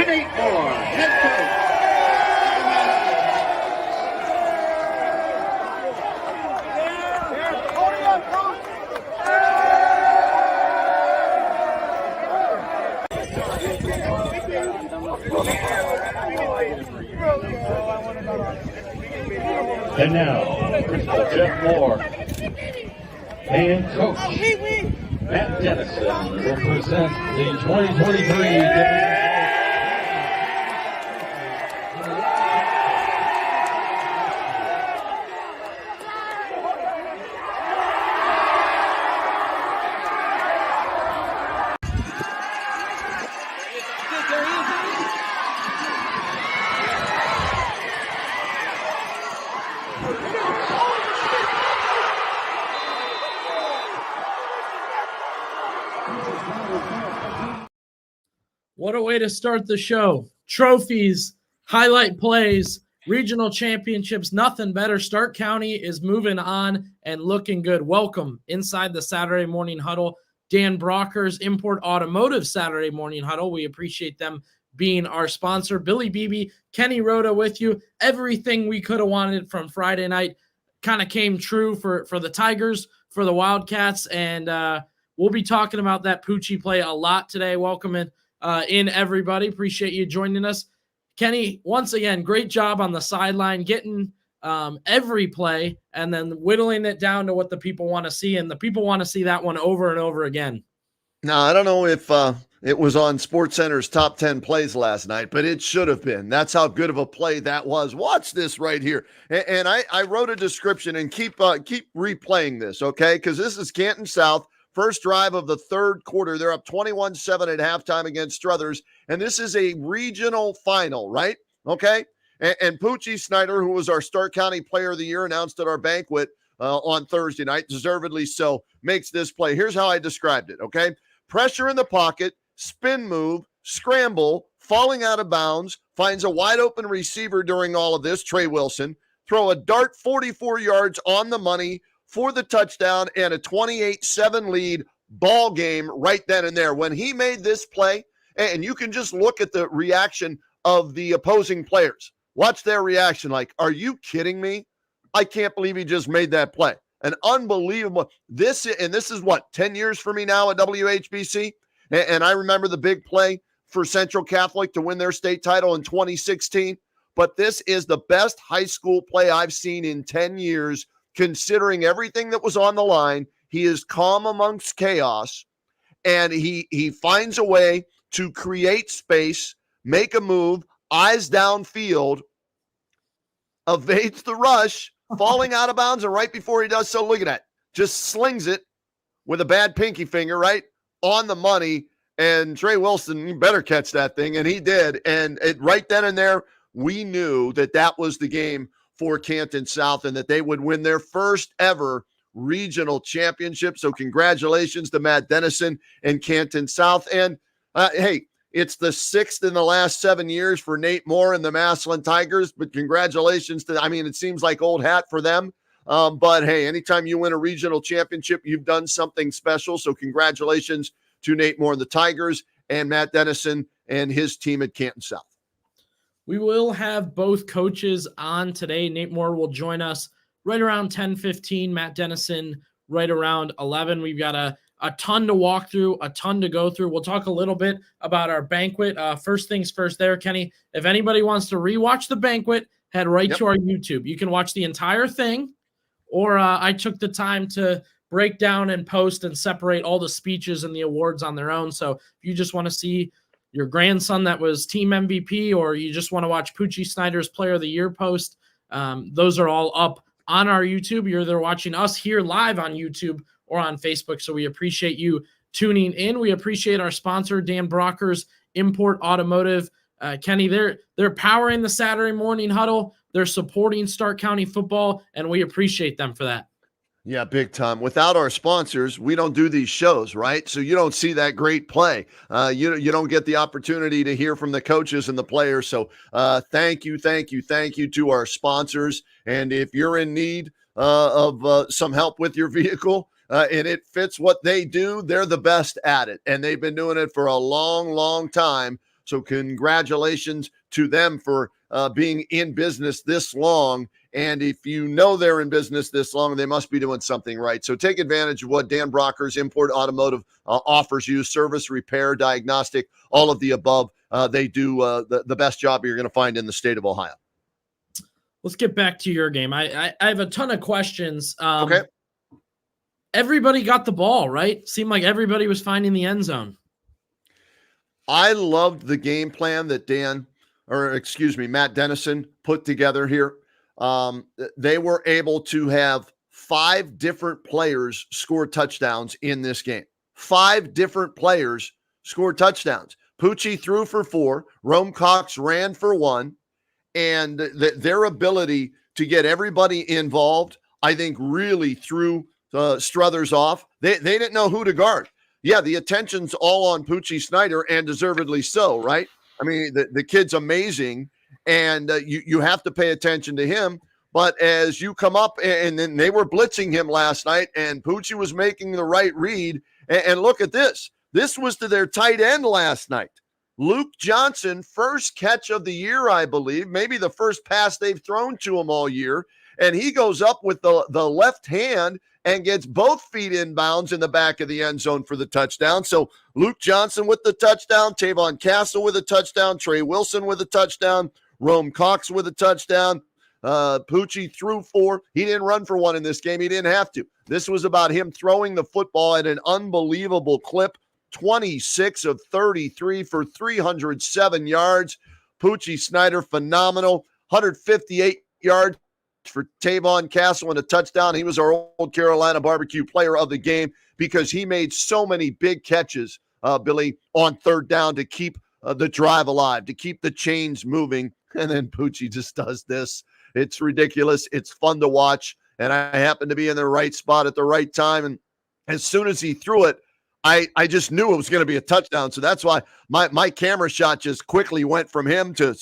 Nate Moore, head coach. And now, Principal Jeff Moore and Coach Matt Dennison will present the 2023 What a way to start the show. Trophies, highlight plays, regional championships, nothing better. Stark County is moving on and looking good. Welcome inside the Saturday Morning Huddle. Dan Brocker's Import Automotive Saturday Morning Huddle. We appreciate them being our sponsor. Billy Beebe, Kenny Rhoda with you. Everything we could have wanted from Friday night kind of came true for the Tigers, for the Wildcats, and we'll be talking about that Poochie play a lot today. Welcome in everybody. Appreciate you joining us. Kenny, once again, great job on the sideline, getting every play and then whittling it down to what the people want to see, and the people want to see that one over and over again. Now, I don't know if it was on SportsCenter's top 10 plays last night, but it should have been. That's how good of a play that was. Watch this right here. And I wrote a description, and keep replaying this, okay? Because this is Canton South. First drive of the third quarter. They're up 21-7 at halftime against Struthers. And this is a regional final, right? Okay? And Poochie Snyder, who was our Stark County Player of the Year, announced at our banquet on Thursday night, deservedly so, makes this play. Here's how I described it, okay? Pressure in the pocket, spin move, scramble, falling out of bounds, finds a wide open receiver during all of this, Trey Wilson, throw a dart 44 yards on the money for the touchdown, and a 28-7 lead ball game right then and there. When he made this play, and you can just look at the reaction of the opposing players. Watch their reaction like, are you kidding me? I can't believe he just made that play. An unbelievable – this is what, 10 years for me now at WHBC? And I remember the big play for Central Catholic to win their state title in 2016. But this is the best high school play I've seen in 10 years, considering everything that was on the line. He is calm amongst chaos, and he finds a way to create space, make a move, eyes downfield, evades the rush, falling out of bounds, and right before he does so, look at that, just slings it with a bad pinky finger, right, on the money, and Trey Wilson, you better catch that thing, and he did, and right then and there, we knew that was the game for Canton South and that they would win their first ever regional championship. So congratulations to Matt Dennison and Canton South. And hey, it's the 6th in the last 7 years for Nate Moore and the Massillon Tigers, but congratulations to, it seems like old hat for them. But hey, anytime you win a regional championship, you've done something special. So congratulations to Nate Moore and the Tigers and Matt Dennison and his team at Canton South. We will have both coaches on today. Nate Moore will join us right around 10:15. Matt Dennison right around 11. We've got a ton to walk through, a ton to go through. We'll talk a little bit about our banquet. First things first there, Kenny. If anybody wants to rewatch the banquet, head right to our YouTube. You can watch the entire thing, or I took the time to break down and post and separate all the speeches and the awards on their own. So if you just want to see your grandson that was team MVP, or you just want to watch Poochie Snyder's Player of the Year post, those are all up on our YouTube. You're either watching us here live on YouTube or on Facebook, so we appreciate you tuning in. We appreciate our sponsor, Dan Brocker's Import Automotive. Kenny, they're powering the Saturday Morning Huddle. They're supporting Stark County football, and we appreciate them for that. Yeah, big time. Without our sponsors, we don't do these shows, right? So you don't see that great play. You don't get the opportunity to hear from the coaches and the players. So thank you to our sponsors. And if you're in need of some help with your vehicle and it fits what they do, they're the best at it. And they've been doing it for a long, long time. So congratulations to them for being in business this long. And if you know they're in business this long, they must be doing something right. So take advantage of what Dan Brocker's Import Automotive offers you: service, repair, diagnostic, all of the above. They do the best job you're going to find in the state of Ohio. Let's get back to your game. I have a ton of questions. Okay. Everybody got the ball, right? Seemed like everybody was finding the end zone. I loved the game plan that Matt Dennison put together here. They were able to have 5 different players score touchdowns in this game. 5 different players scored touchdowns. Pucci threw for 4. Rome Cox ran for 1. And their ability to get everybody involved, I think, really threw Struthers off. They didn't know who to guard. Yeah, the attention's all on Pucci Snyder, and deservedly so, right? I mean, the kid's amazing, and you have to pay attention to him. But as you come up, and then they were blitzing him last night, and Pucci was making the right read. And look at this. This was to their tight end last night. Luke Johnson, first catch of the year, I believe, maybe the first pass they've thrown to him all year. And he goes up with the left hand and gets both feet in bounds in the back of the end zone for the touchdown. So Luke Johnson with the touchdown, Tavon Castle with a touchdown, Trey Wilson with a touchdown, Rome Cox with a touchdown. Pucci threw 4. He didn't run for 1 in this game. He didn't have to. This was about him throwing the football at an unbelievable clip. 26 of 33 for 307 yards. Pucci Snyder, phenomenal. 158 yards for Tavon Castle and a touchdown. He was our Old Carolina Barbecue Player of the Game because he made so many big catches, Billy, on third down to keep the drive alive, to keep the chains moving. And then Pucci just does this. It's ridiculous. It's fun to watch. And I happened to be in the right spot at the right time. And as soon as he threw it, I just knew it was going to be a touchdown. So that's why my camera shot just quickly went from him to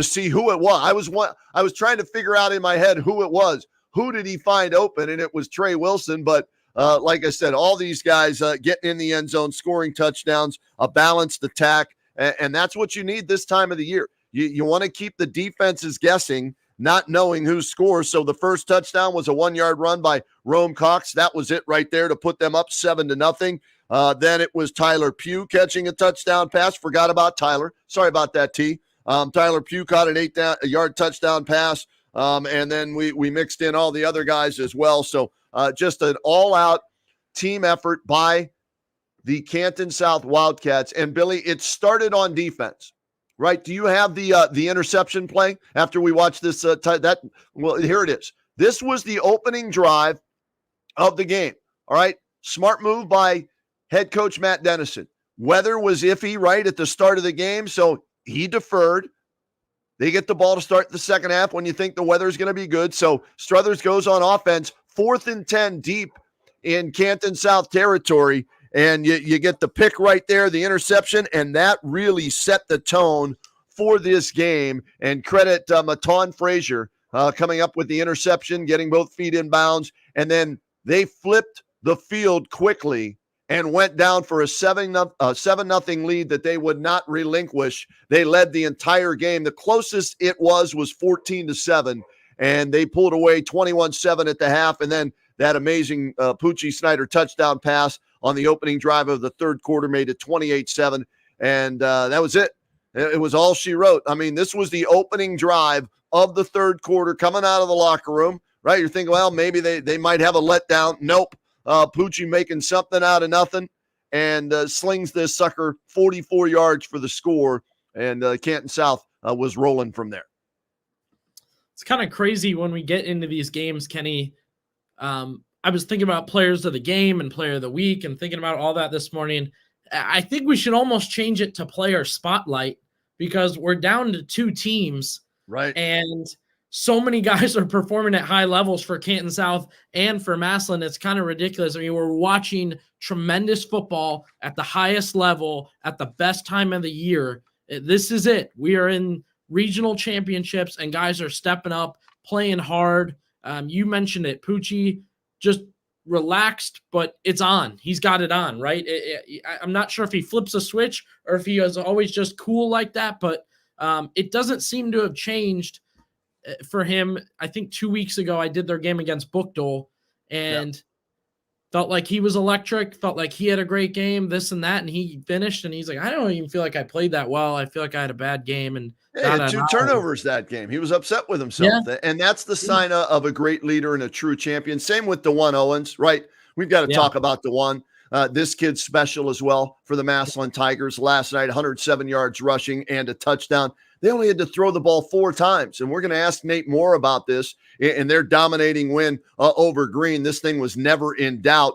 see who it was. I was trying to figure out in my head who it was. Who did he find open? And it was Trey Wilson. But like I said, all these guys getting in the end zone, scoring touchdowns, a balanced attack. And that's what you need this time of the year. You want to keep the defenses guessing, not knowing who scores. So the first touchdown was a 1-yard run by Rome Cox. That was it right there to put them up 7-0. Then it was Tyler Pugh catching a touchdown pass. Forgot about Tyler. Sorry about that, T. Tyler Pugh caught an 8-yard touchdown pass. And then we mixed in all the other guys as well. So just an all-out team effort by the Canton South Wildcats. And Billy, it started on defense, right? Do you have the interception play after we watch this? Well, here it is. This was the opening drive of the game. All right. Smart move by head coach Matt Dennison. Weather was iffy right at the start of the game, so he deferred. They get the ball to start the second half when you think the weather is going to be good. So Struthers goes on offense, 4th and 10 deep in Canton South territory, and you get the pick right there, the interception, and that really set the tone for this game. And credit Maton Frazier coming up with the interception, getting both feet in bounds, and then they flipped the field quickly and went down for a 7-0 lead that they would not relinquish. They led the entire game. The closest it was 14-7, and they pulled away 21-7 at the half, and then that amazing Pucci Snyder touchdown pass on the opening drive of the third quarter made it 28-7, and that was it. It was all she wrote. I mean, this was the opening drive of the third quarter coming out of the locker room, right? You're thinking, well, maybe they might have a letdown. Nope. Pucci making something out of nothing and slings this sucker 44 yards for the score, and Canton South was rolling from there. It's kind of crazy when we get into these games, Kenny. I was thinking about players of the game and player of the week and thinking about all that this morning. I think we should almost change it to player spotlight because we're down to 2 teams. Right. And so many guys are performing at high levels for Canton South and for Massillon. It's kind of ridiculous. I mean, we're watching tremendous football at the highest level at the best time of the year. This is it. We are in regional championships and guys are stepping up, playing hard. You mentioned it. Pucci just relaxed, but it's on. He's got it on, right? I'm not sure if he flips a switch or if he is always just cool like that, but it doesn't seem to have changed for him. I think 2 weeks ago, I did their game against Bookdole and felt like he was electric, felt like he had a great game, this and that, and he finished, and he's like, I don't even feel like I played that well. I feel like I had a bad game. And he had 2 turnovers that game. He was upset with himself. Yeah. And that's the sign of a great leader and a true champion. Same with DeJuan Owens, right? We've got to talk about DeJuan. This kid's special as well for the Massillon Tigers. Last night, 107 yards rushing and a touchdown. They only had to throw the ball 4 times. And we're going to ask Nate more about this in their dominating win over Green. This thing was never in doubt.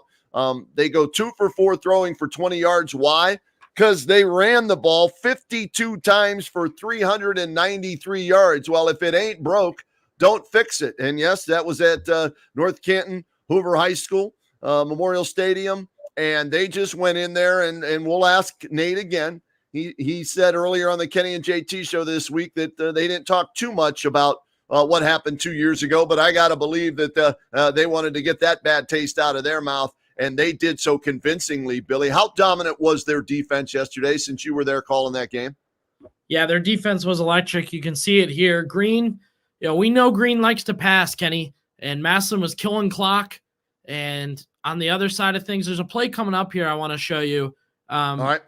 They go 2 for 4 throwing for 20 yards. Why? Because they ran the ball 52 times for 393 yards. Well, if it ain't broke, don't fix it. And yes, that was at North Canton Hoover High School, Memorial Stadium. And they just went in there, and we'll ask Nate again. He said earlier on the Kenny and JT show this week that they didn't talk too much about what happened 2 years ago, but I got to believe that they wanted to get that bad taste out of their mouth, and they did so convincingly. Billy, how dominant was their defense yesterday since you were there calling that game? Yeah, their defense was electric. You can see it here. Green, we know Green likes to pass, Kenny, and Massillon was killing clock. And on the other side of things, there's a play coming up here I want to show you. All right.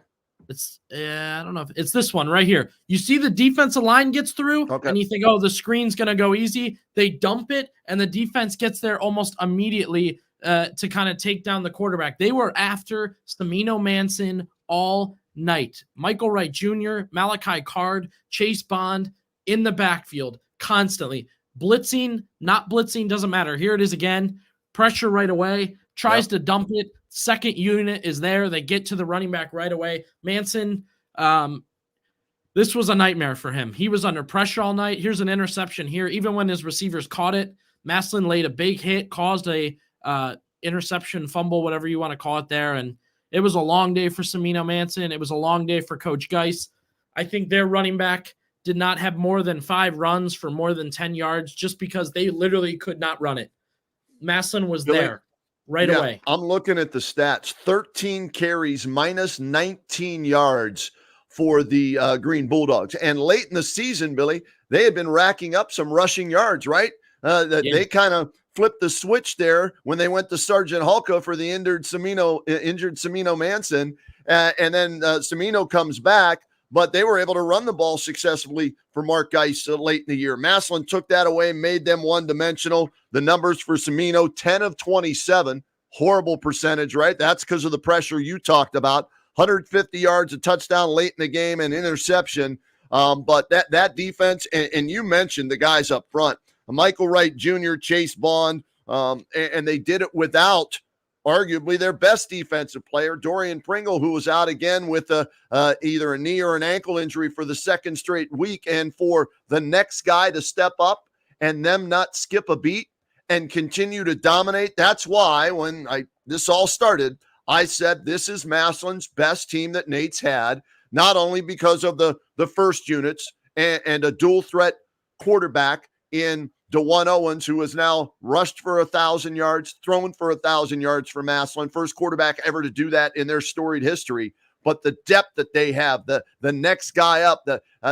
It's I don't know if it's this one right here. You see the defensive line gets through, and you think, oh, the screen's going to go easy. They dump it, and the defense gets there almost immediately to kind of take down the quarterback. They were after Semino Manson all night. Michael Wright Jr., Malachi Card, Chase Bond in the backfield constantly. Blitzing, not blitzing, doesn't matter. Here it is again. Pressure right away. Tries to dump it. Second unit is there. They get to the running back right away. Manson, this was a nightmare for him. He was under pressure all night. Here's an interception here. Even when his receivers caught it, Massillon laid a big hit, caused a interception, fumble, whatever you want to call it there. And it was a long day for Semino Manson. It was a long day for Coach Geis. I think their running back did not have more than 5 runs for more than 10 yards just because they literally could not run it. Massillon was there right away. I'm looking at the stats. 13 carries, minus 19 yards for the Green Bulldogs. And late in the season, Billy, they had been racking up some rushing yards, right? They kind of flipped the switch there when they went to Sergeant Hulka for the injured Semino Manson. And then Semino comes back, but they were able to run the ball successfully for Mark Geis late in the year. Massillon took that away, made them one-dimensional. The numbers for Semino, 10 of 27, horrible percentage, right? That's because of the pressure you talked about. 150 yards, a touchdown late in the game, and interception. But that defense, and you mentioned the guys up front, Michael Wright Jr., Chase Bond, and they did it without arguably their best defensive player, Dorian Pringle, who was out again with either a knee or an ankle injury for the second straight week. And for the next guy to step up and them not skip a beat and continue to dominate, that's why when this all started, I said this is Massillon's best team that Nate's had, not only because of the first units and a dual threat quarterback in DeJuan Owens, who has now rushed for 1,000 yards, thrown for 1,000 yards for Massillon, first quarterback ever to do that in their storied history. But the depth that they have, the next guy up,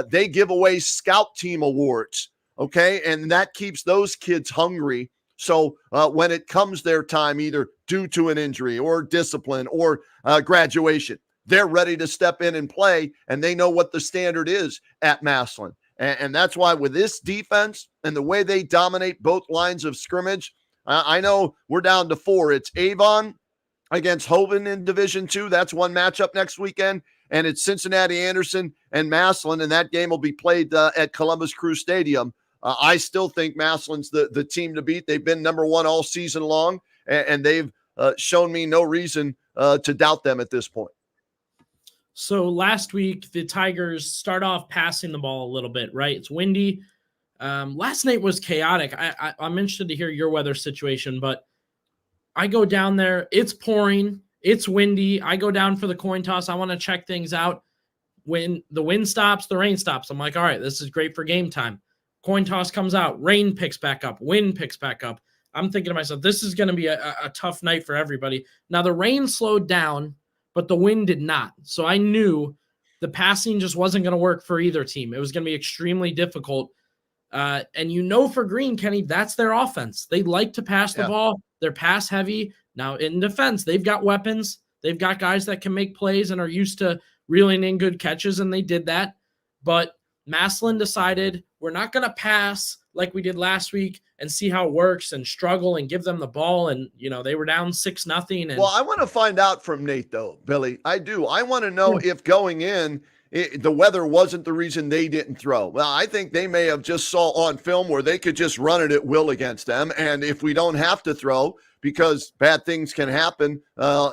they give away scout team awards, okay? And that keeps those kids hungry. So when it comes their time, either due to an injury or discipline or graduation, they're ready to step in and play, and they know what the standard is at Massillon. And that's why with this defense and the way they dominate both lines of scrimmage, I know we're down to 4. It's Avon against Hovind in Division II. That's one matchup next weekend. And it's Cincinnati Anderson and Massillon, and that game will be played at Columbus Crew Stadium. I still think Massillon's the team to beat. They've been number 1 all season long, and they've shown me no reason to doubt them at this point. So last week, the Tigers start off passing the ball a little bit, right? It's windy. Last night was chaotic. I'm interested to hear your weather situation, but I go down there. It's pouring. It's windy. I go down for the coin toss. I want to check things out. When the wind stops, the rain stops. I'm like, all right, this is great for game time. Coin toss comes out. Rain picks back up. Wind picks back up. I'm thinking to myself, this is going to be a tough night for everybody. Now, the rain slowed down, but the wind did not. So I knew the passing just wasn't going to work for either team. It was going to be extremely difficult. And for Green, Kenny, that's their offense. They like to pass the ball. They're pass heavy. Now, in defense, they've got weapons. They've got guys that can make plays and are used to reeling in good catches, and they did that. But Massillon decided we're not going to pass like we did last week and see how it works and struggle and give them the ball. And, they were down 6-0. Well, I want to find out from Nate, though, Billy. I do. I want to know if going in, the weather wasn't the reason they didn't throw. Well, I think they may have just saw on film where they could just run it at will against them. And if we don't have to throw, because bad things can happen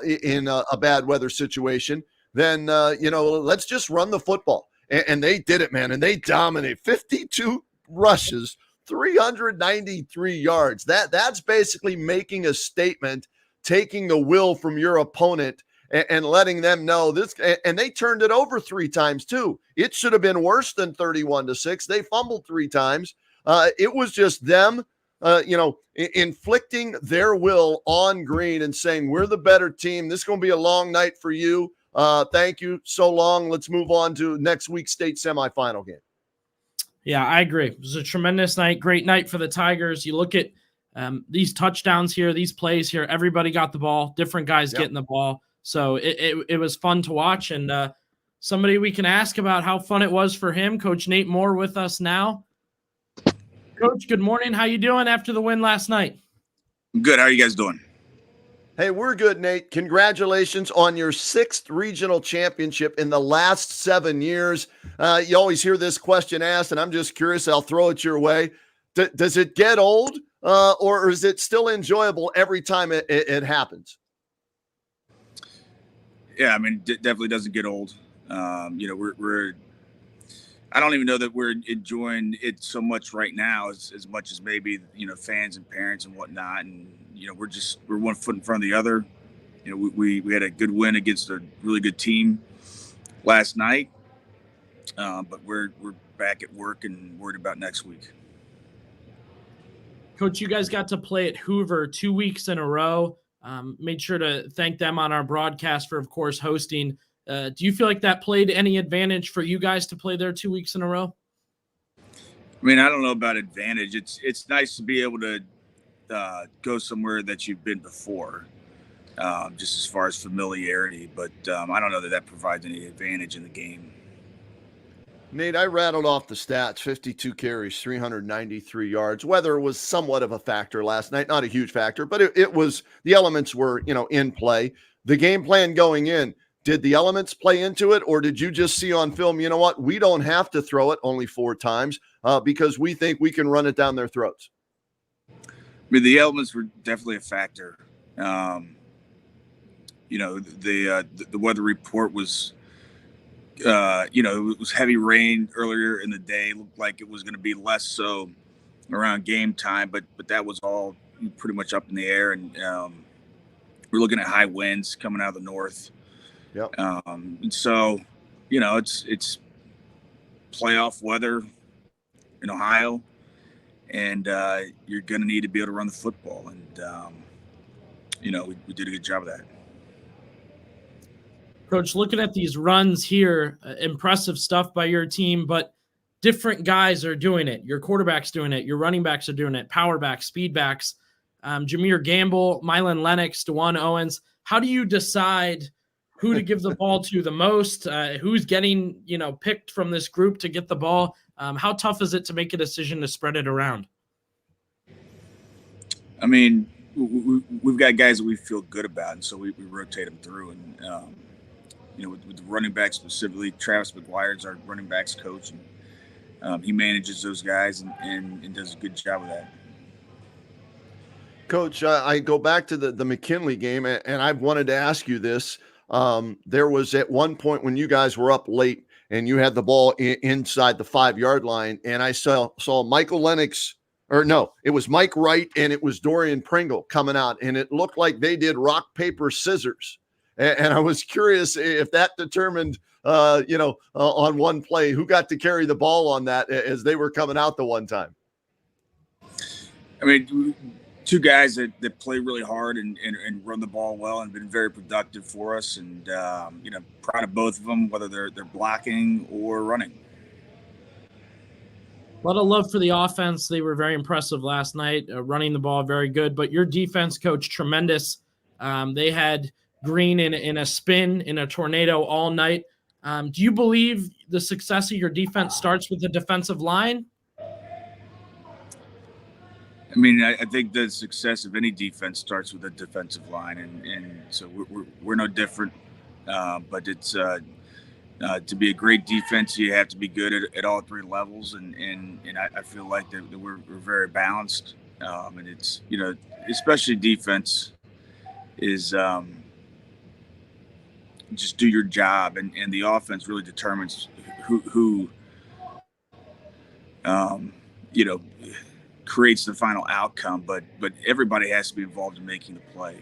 in a bad weather situation, then, let's just run the football. And they did it, man. And they dominate 52 rushes, 393 yards. That's basically making a statement, taking the will from your opponent and letting them know this. And they turned it over 3 times too. It should have been worse than 31-6. They fumbled 3 times. It was just them, inflicting their will on Green and saying, we're the better team. This is going to be a long night for you. Thank you so long. Let's move on to next week's state semifinal game. Yeah, I agree. It was a tremendous night. Great night for the Tigers. You look at these touchdowns here, these plays here. Everybody got the ball. Different guys getting the ball. So it was fun to watch. And somebody we can ask about how fun it was for him, Coach Nate Moore, with us now. Coach, good morning. How you doing after the win last night? I'm good. How are you guys doing? Hey, we're good, Nate. Congratulations on your 6th regional championship in the last 7 years. You always hear this question asked, and I'm just curious. I'll throw it your way. Does it get old, or is it still enjoyable every time it happens? Yeah, I mean, it definitely doesn't get old. We're I don't even know that we're enjoying it so much right now as much as maybe, fans and parents and whatnot. And, we're one foot in front of the other. We had a good win against a really good team last night. But we're back at work and worried about next week. Coach, you guys got to play at Hoover 2 weeks in a row. Made sure to thank them on our broadcast for, of course, hosting. Do you feel like that played any advantage for you guys to play there 2 weeks in a row? I mean, I don't know about advantage. It's nice to be able to go somewhere that you've been before, just as far as familiarity. But I don't know that provides any advantage in the game. Nate, I rattled off the stats, 52 carries, 393 yards. Weather was somewhat of a factor last night, not a huge factor, but it was, the elements were, in play. The game plan going in, did the elements play into it, or did you just see on film, you know what, we don't have to throw it only 4 times because we think we can run it down their throats? I mean, the elements were definitely a factor. The weather report was, it was heavy rain earlier in the day. It looked like it was going to be less so around game time, but that was all pretty much up in the air. And we're looking at high winds coming out of the north. Yep. And so, it's playoff weather in Ohio, and you're going to need to be able to run the football. And, we did a good job of that. Coach, looking at these runs here, impressive stuff by your team, but different guys are doing it. Your quarterback's doing it. Your running backs are doing it. Power backs, speed backs, Jameer Gamble, Mylan Lennox, DeJuan Owens. How do you decide who to give the ball to the most? Who's getting, picked from this group to get the ball? How tough is it to make a decision to spread it around? I mean, we've got guys that we feel good about, and so we rotate them through. And, with the running back specifically, Travis McGuire is our running backs coach, and he manages those guys and does a good job of that. Coach, I go back to the McKinley game, and I've wanted to ask you this. There was at one point when you guys were up late and you had the ball inside the 5-yard line, and I saw Michael Lennox, or no, it was Mike Wright and it was Dorian Pringle coming out, and it looked like they did rock, paper, scissors. And I was curious if that determined, on one play, who got to carry the ball on that as they were coming out the one time. I mean, two guys that play really hard and run the ball well and been very productive for us. And, proud of both of them, whether they're blocking or running. A lot of love for the offense. They were very impressive last night, running the ball very good. But your defense, coach, tremendous. They had Green in a spin, in a tornado all night. Do you believe the success of your defense starts with the defensive line? I mean, I think the success of any defense starts with a defensive line, and so we're no different. But it's to be a great defense, you have to be good at all three levels, and I feel like that we're very balanced. And it's, especially defense is just do your job, and the offense really determines who creates the final outcome, but everybody has to be involved in making the play.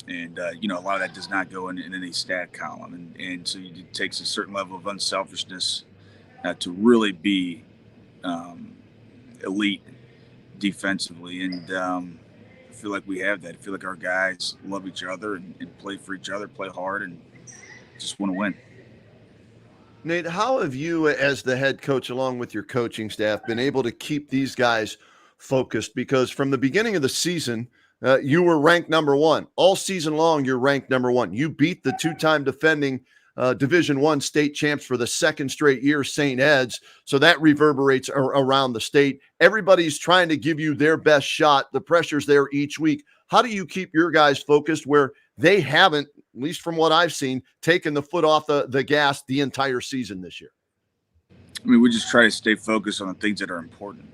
And, a lot of that does not go in any stat column. And so it takes a certain level of unselfishness to really be elite defensively. And I feel like we have that. I feel like our guys love each other and play for each other, play hard, and just want to win. Nate, how have you, as the head coach, along with your coaching staff, been able to keep these guys focused? Because from the beginning of the season, you were ranked number one. All season long, you're ranked number one. You beat the two-time defending Division I state champs for the second straight year, St. Ed's. So that reverberates around the state. Everybody's trying to give you their best shot. The pressure's there each week. How do you keep your guys focused where they haven't, at least from what I've seen, taken the foot off the gas the entire season this year? I mean, we just try to stay focused on the things that are important.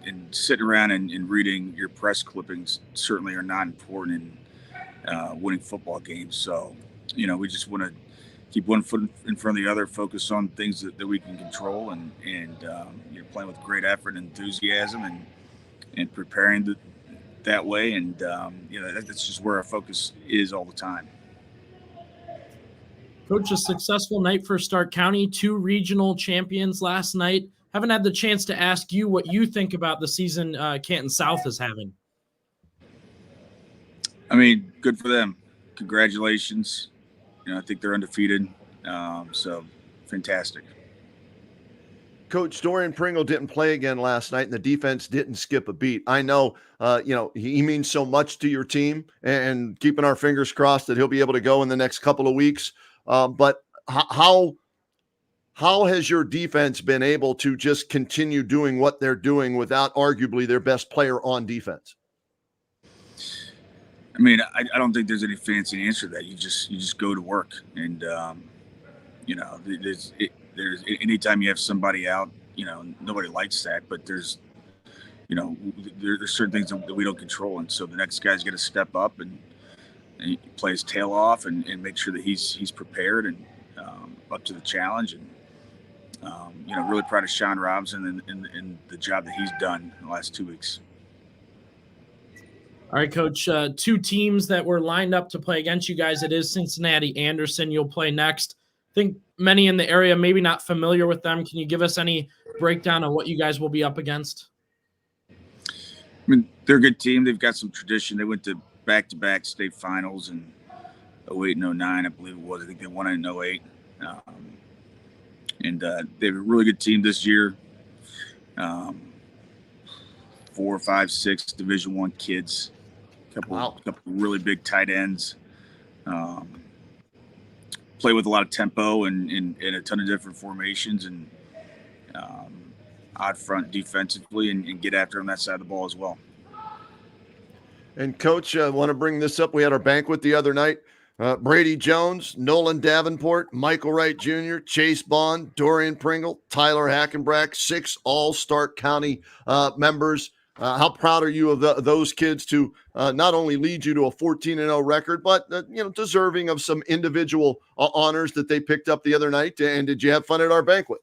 And sitting around and reading your press clippings certainly are not important in winning football games. So, we just want to keep one foot in front of the other, focus on things that we can control, and playing with great effort and enthusiasm and preparing that way. And, that's just where our focus is all the time. Coach, a successful night for Stark County, 2 regional champions last night. Haven't had the chance to ask you what you think about the season Canton South is having. I mean, good for them. Congratulations. I think they're undefeated. So fantastic. Coach, Dorian Pringle didn't play again last night, and the defense didn't skip a beat. I know, he means so much to your team, and keeping our fingers crossed that he'll be able to go in the next couple of weeks. But how has your defense been able to just continue doing what they're doing without arguably their best player on defense? I mean, I don't think there's any fancy answer to that. You just go to work, and there's anytime you have somebody out, nobody likes that, but there's certain things that we don't control, and so the next guy's got to step up and he play his tail off and make sure that he's prepared and up to the challenge. And really proud of Sean Robinson and the job that he's done in the last 2 weeks. All right, Coach, 2 teams that were lined up to play against you guys. It is Cincinnati Anderson. You'll play next. I think many in the area maybe not familiar with them. Can you give us any breakdown on what you guys will be up against? I mean, they're a good team. They've got some tradition. They went to back-to-back state finals in 08 and 09, I believe it was. I think they won it in 08. And they have a really good team this year. 4, 5, 6 Division I kids. Couple really big tight ends. Play with a lot of tempo and a ton of different formations, and odd front defensively, and get after on that side of the ball as well. And Coach, I want to bring this up. We had our banquet the other night. Brady Jones, Nolan Davenport, Michael Wright Jr., Chase Bond, Dorian Pringle, Tyler Hackenbrack, 6 all-Stark County members. How proud are you of those kids to not only lead you to a 14-0 record, but deserving of some individual honors that they picked up the other night? And did you have fun at our banquet?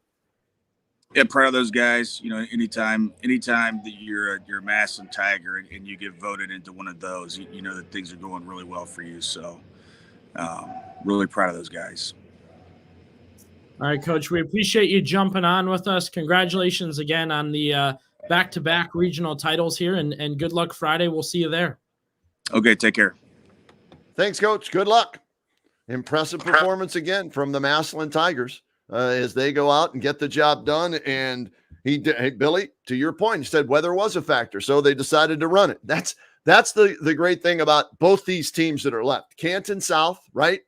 Yeah, proud of those guys. Anytime that you're a Massillon Tiger and you get voted into one of those, you know that things are going really well for you. So, really proud of those guys. All right, Coach, we appreciate you jumping on with us. Congratulations again on the back-to-back regional titles here, and good luck Friday. We'll see you there. Okay, take care. Thanks, Coach. Good luck. Impressive performance again from the Massillon Tigers as they go out and get the job done. And hey, Billy, to your point, you said weather was a factor, so they decided to run it. That's the great thing about both these teams that are left. Canton South, right,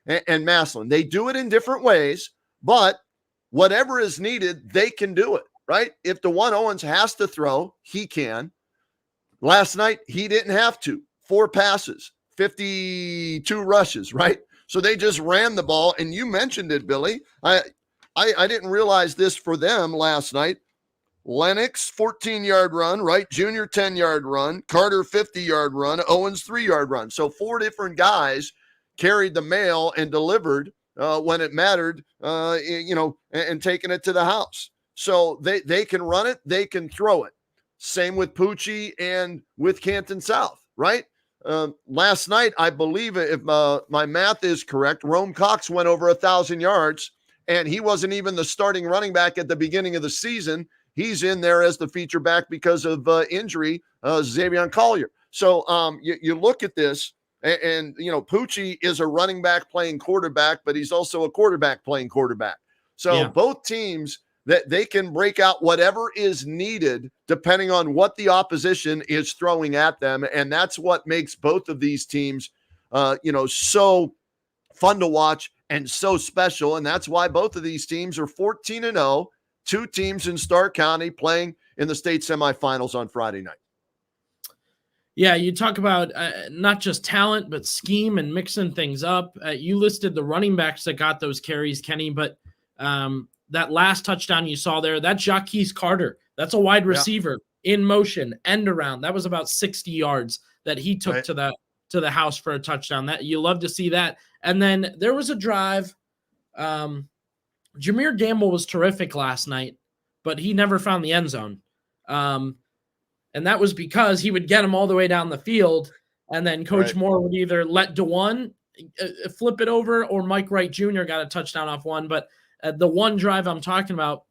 and Massillon. They do it in different ways, but whatever is needed, they can do it, right? If DeJuan Owens has to throw, he can. Last night, he didn't have to. 4 passes, 52 rushes, right? So they just ran the ball, and you mentioned it, Billy. I didn't realize this for them last night. Lennox, 14-yard run, right? Junior, 10-yard run. Carter, 50-yard run. Owens, 3-yard run. So 4 different guys carried the mail and delivered when it mattered, and taking it to the house. So they can run it. They can throw it. Same with Pucci and with Canton South, right? Last night, I believe, if my math is correct, Rome Cox went over 1,000 yards, and he wasn't even the starting running back at the beginning of the season. He's in there as the feature back because of injury, Xavier Collier. So you look at this, and Pucci is a running back playing quarterback, but he's also a quarterback playing quarterback. So both teams, that they can break out whatever is needed depending on what the opposition is throwing at them. And that's what makes both of these teams, so fun to watch and so special. And that's why both of these teams are 14-0, 2 teams in Stark County playing in the state semifinals on Friday night. Yeah, you talk about not just talent, but scheme and mixing things up. You listed the running backs that got those carries, Kenny, but that last touchdown you saw there, that's Jacques Carter. That's a wide receiver in motion, end around. That was about 60 yards that he took to the house for a touchdown. That you love to see that. And then there was a drive. Jameer Gamble was terrific last night, but he never found the end zone. And that was because he would get him all the way down the field, and then Coach Moore would either let DeJuan flip it over, or Mike Wright Jr. got a touchdown off one. But the one drive I'm talking about,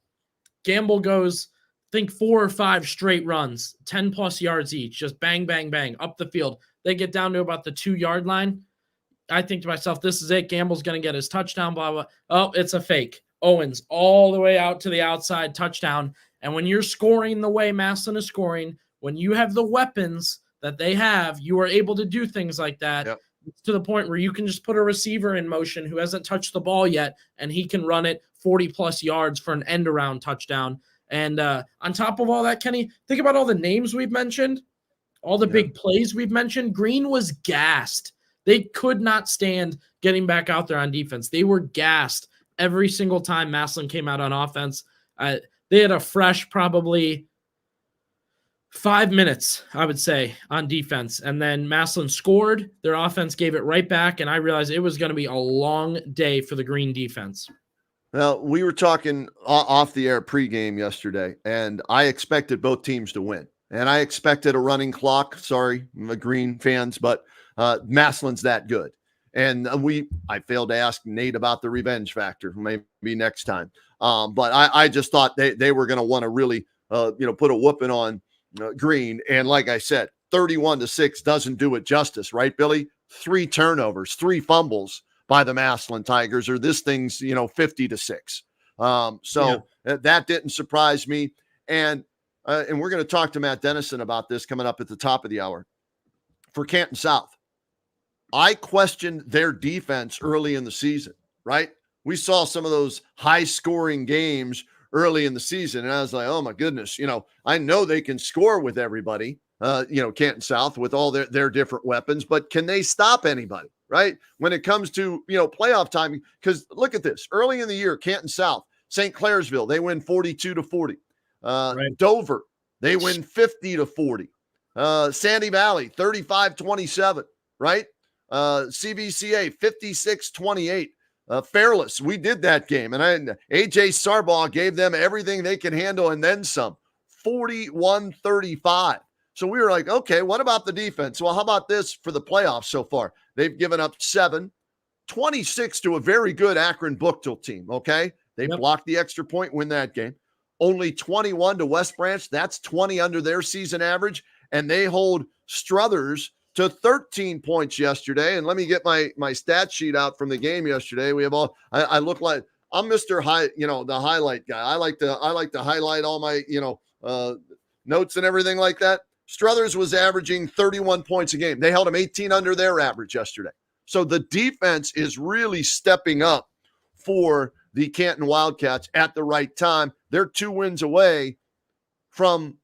Gamble goes, I think 4 or 5 straight runs, 10+ yards each, just bang, bang, bang, up the field. They get down to about the 2-yard line. I think to myself, this is it. Gamble's going to get his touchdown, blah, blah. Oh, it's a fake. Owens all the way out to the outside, touchdown. And when you're scoring the way Massillon is scoring, when you have the weapons that they have, you are able to do things like that. Yep. To the point where you can just put a receiver in motion who hasn't touched the ball yet, and he can run it 40+ yards for an end-around touchdown. And on top of all that, Kenny, think about all the names we've mentioned, all the big plays we've mentioned. Green was gassed. They could not stand getting back out there on defense. They were gassed every single time Massillon came out on offense. They had a fresh probably 5 minutes, I would say, on defense. And then Massillon scored. Their offense gave it right back, and I realized it was going to be a long day for the Green defense. Well, we were talking off the air pregame yesterday, and I expected both teams to win. And I expected a running clock. Sorry, Green fans, but Massillon's that good. And I failed to ask Nate about the revenge factor, maybe next time. But I just thought they were going to want to really, put a whooping on Green. And like I said, 31-6 doesn't do it justice, right, Billy? 3 turnovers, 3 fumbles by the Massillon Tigers, or this thing's, 50-6. That didn't surprise me. And we're going to talk to Matt Dennison about this coming up at the top of the hour. For Canton South, I questioned their defense early in the season, right? We saw some of those high-scoring games early in the season, and I was like, oh, my goodness, I know they can score with everybody, Canton South with all their different weapons, but can they stop anybody, right? When it comes to, playoff time, because look at this. Early in the year, Canton South, St. Clairsville, they win 42-40. Dover, they win 50-40. Sandy Valley, 35-27, right? CVCA, 56-28. Fairless, we did that game, and AJ Sarbaugh gave them everything they could handle and then some, 41-35. So we were like, okay, what about the defense? Well, how about this for the playoffs so far? They've given up 7, 26 to a very good Akron Booktill team, okay? They blocked the extra point, win that game. only 21 to West Branch. That's 20 under their season average. And they hold Struthers to 13 points yesterday. And let me get my stat sheet out from the game yesterday. We have I look like I'm Mr. The highlight guy. I like to highlight all my, notes and everything like that. Struthers was averaging 31 points a game. They held them 18 under their average yesterday. So the defense is really stepping up for the Canton Wildcats at the right time. They're 2 wins away from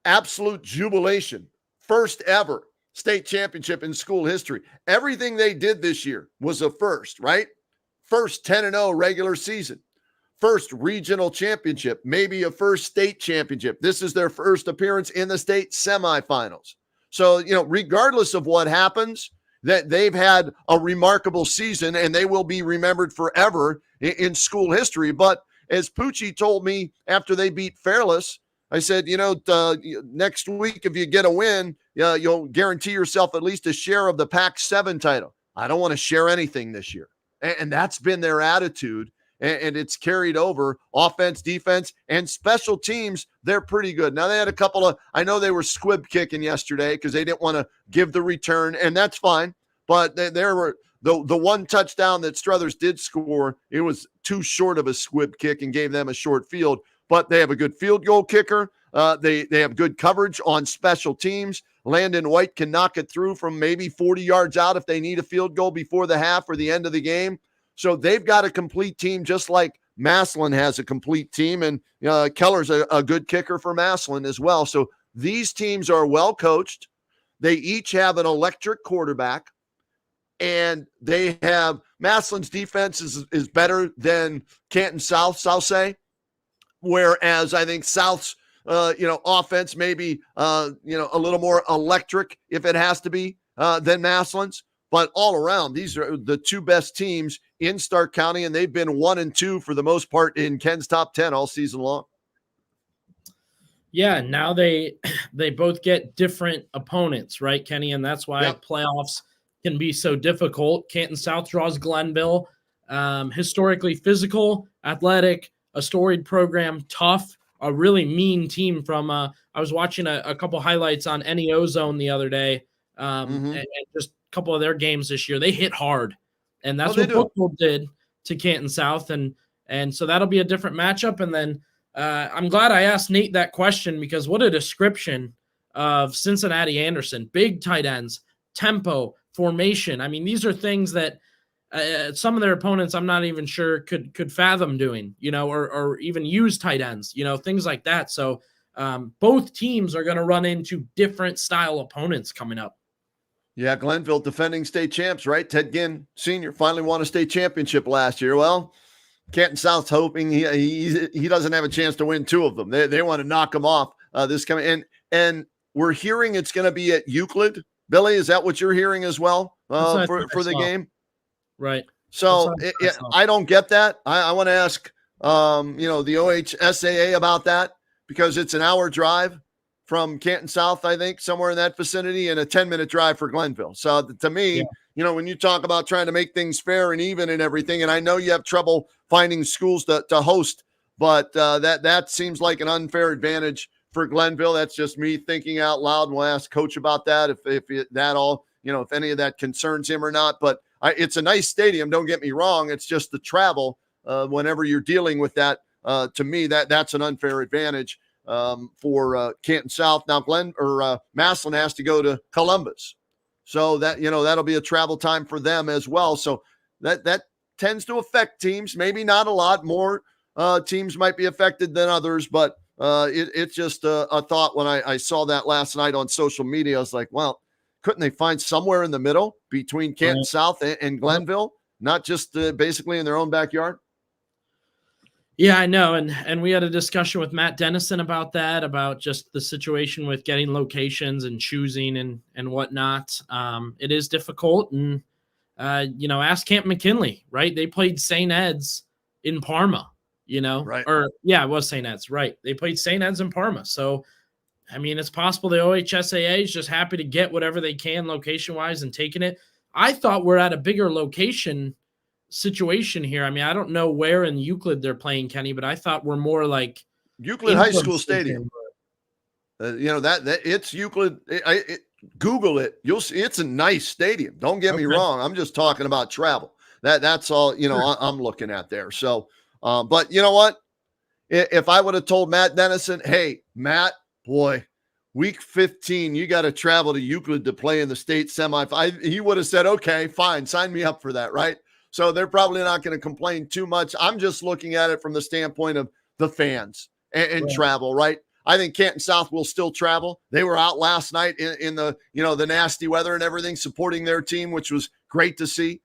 absolute jubilation. First ever state championship in school history. Everything they did this year was a first, right? First 10-0 regular season. First regional championship, maybe a first state championship. This is their first appearance in the state semifinals. So, regardless of what happens, that they've had a remarkable season and they will be remembered forever in school history. But as Poochie told me after they beat Fairless, I said, next week, if you get a win, you'll guarantee yourself at least a share of the Pac-7 title. I don't want to share anything this year. And that's been their attitude. And it's carried over offense, defense, and special teams. They're pretty good. Now, they had a couple of, I know they were squib kicking yesterday because they didn't want to give the return, and that's fine. But there were the one touchdown that Struthers did score, it was too short of a squib kick and gave them a short field. But they have a good field goal kicker. They have good coverage on special teams. Landon White can knock it through from maybe 40 yards out if they need a field goal before the half or the end of the game. So they've got a complete team, just like Massillon has a complete team. And Keller's a good kicker for Massillon as well. So these teams are well coached. They each have an electric quarterback. And they have Massillon's defense is better than Canton South's, I'll say. Whereas I think South's, offense maybe, a little more electric if it has to be than Massillon's. But all around, these are the 2 best teams in Stark County, and they've been 1 and 2 for the most part in Ken's top 10 all season long. Yeah, now they both get different opponents, right, Kenny? And that's why playoffs can be so difficult. Canton South draws Glenville, historically physical, athletic, a storied program, tough, a really mean team from I was watching a couple highlights on NEO Zone the other day, and just a couple of their games this year. They hit hard, and that's what Brookville did to Canton South, and so that'll be a different matchup. And then I'm glad I asked Nate that question, because what a description of Cincinnati Anderson. Big tight ends, tempo, formation. I mean, these are things that some of their opponents, I'm not even sure could fathom doing, or even use tight ends, things like that. So both teams are going to run into different style opponents coming up. Yeah, Glenville defending state champs, right? Ted Ginn Sr. finally won a state championship last year. Well, Canton South's hoping he doesn't have a chance to win 2 of them. They want to knock him off this coming in. And we're hearing it's going to be at Euclid. Billy, is that what you're hearing as well for the game? Right. So I don't get that. I want to ask, the OHSAA about that, because it's an hour drive from Canton South, I think, somewhere in that vicinity, and a 10-minute drive for Glenville. So to me, when you talk about trying to make things fair and even and everything, and I know you have trouble finding schools to host, but that seems like an unfair advantage for Glenville. That's just me thinking out loud, and we'll ask Coach about that if any of that concerns him or not. But it's a nice stadium, don't get me wrong. It's just the travel whenever you're dealing with that. To me, that's an unfair advantage for Canton South. Now Massillon has to go to Columbus, so that that'll be a travel time for them as well. So that tends to affect teams. Maybe not a lot more teams might be affected than others, but it's just a thought when I saw that last night on social media. I was like, well, couldn't they find somewhere in the middle between Canton South and Glenville, not just basically in their own backyard? Yeah, I know. And we had a discussion with Matt Dennison about that, about just the situation with getting locations and choosing and whatnot. It is difficult. And, ask Camp McKinley, right? They played St. Ed's in Parma, Right. It was St. Ed's, right? They played St. Ed's in Parma. So, I mean, it's possible the OHSAA is just happy to get whatever they can location-wise and taking it. I thought we're at a bigger location situation here. I mean, I don't know where in Euclid they're playing, Kenny, but I thought we're more like Euclid High School Stadium. That it's Euclid. Google it. You'll see it's a nice stadium. Don't get me wrong. I'm just talking about travel. That's all, I'm looking at there. So, but you know what? If I would have told Matt Dennison, hey, Matt, boy, week 15, you got to travel to Euclid to play in the state semifinal, he would have said, okay, fine, sign me up for that, right? So they're probably not going to complain too much. I'm just looking at it from the standpoint of the fans and travel, right? I think Canton South will still travel. They were out last night in the, the nasty weather and everything, supporting their team, which was great to see.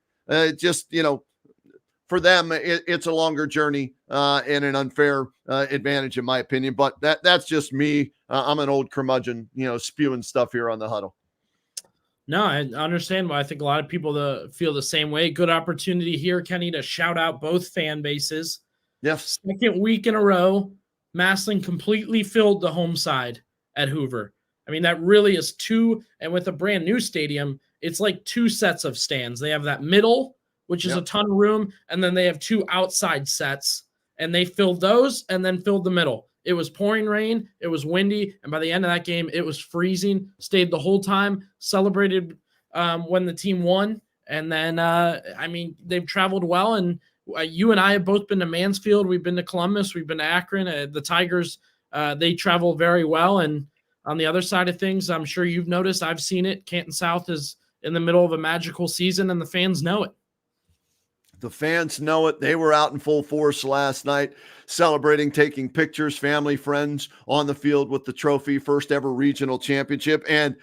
For them, it's a longer journey and an unfair advantage, in my opinion. But that's just me. I'm an old curmudgeon, spewing stuff here on the Huddle. No, I understand why. I think a lot of people feel the same way. Good opportunity here, Kenny, to shout out both fan bases. Yes. Second week in a row, Massillon completely filled the home side at Hoover. I mean, that really is two, and with a brand new stadium, it's like two sets of stands. They have that middle, which is a ton of room, and then they have two outside sets, and they filled those and then filled the middle. It was pouring rain, it was windy, and by the end of that game, it was freezing. Stayed the whole time, celebrated when the team won, and then, they've traveled well, and you and I have both been to Mansfield. We've been to Columbus. We've been to Akron. The Tigers, they travel very well. And on the other side of things, I'm sure you've noticed, I've seen it, Canton South is in the middle of a magical season, and the fans know it. The fans know it. They were out in full force last night, celebrating, taking pictures, family, friends on the field with the trophy, first ever regional championship. And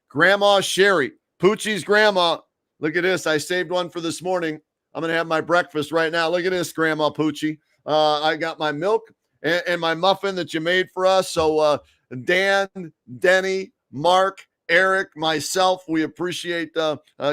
Grandma Sherry, Poochie's grandma, look at this. I saved one for this morning. I'm going to have my breakfast right now. Look at this, Grandma Poochie. I got my milk and my muffin that you made for us. So Dan, Denny, Mark, Eric, myself, we appreciate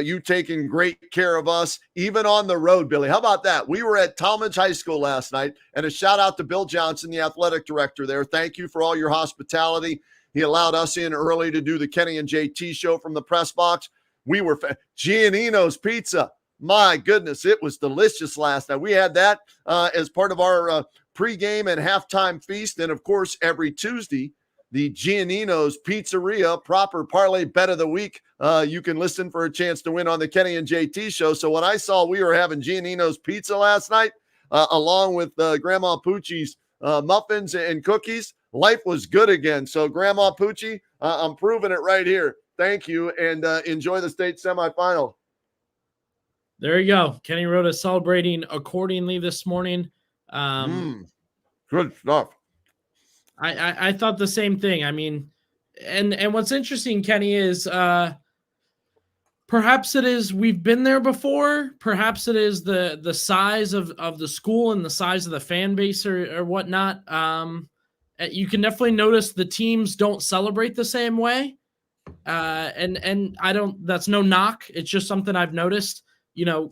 you taking great care of us, even on the road, Billy. How about that? We were at Talmadge High School last night, and a shout out to Bill Johnson, the athletic director there. Thank you for all your hospitality. He allowed us in early to do the Kenny and JT show from the press box. We were Giannino's Pizza. My goodness, it was delicious last night. We had that as part of our pregame and halftime feast. And, of course, every Tuesday, the Giannino's Pizzeria proper parlay bet of the week. You can listen for a chance to win on the Kenny and JT show. So when I saw we were having Giannino's Pizza last night, along with Grandma Poochie's muffins and cookies, life was good again. So Grandma Poochie, I'm proving it right here. Thank you, and enjoy the state semifinal. There you go. Kenny Rhoda celebrating accordingly this morning. Good stuff. I thought the same thing. I mean, and what's interesting, Kenny, is perhaps it is we've been there before. Perhaps it is the size of the school and the size of the fan base or whatnot. You can definitely notice the teams don't celebrate the same way. And I don't. That's no knock. It's just something I've noticed.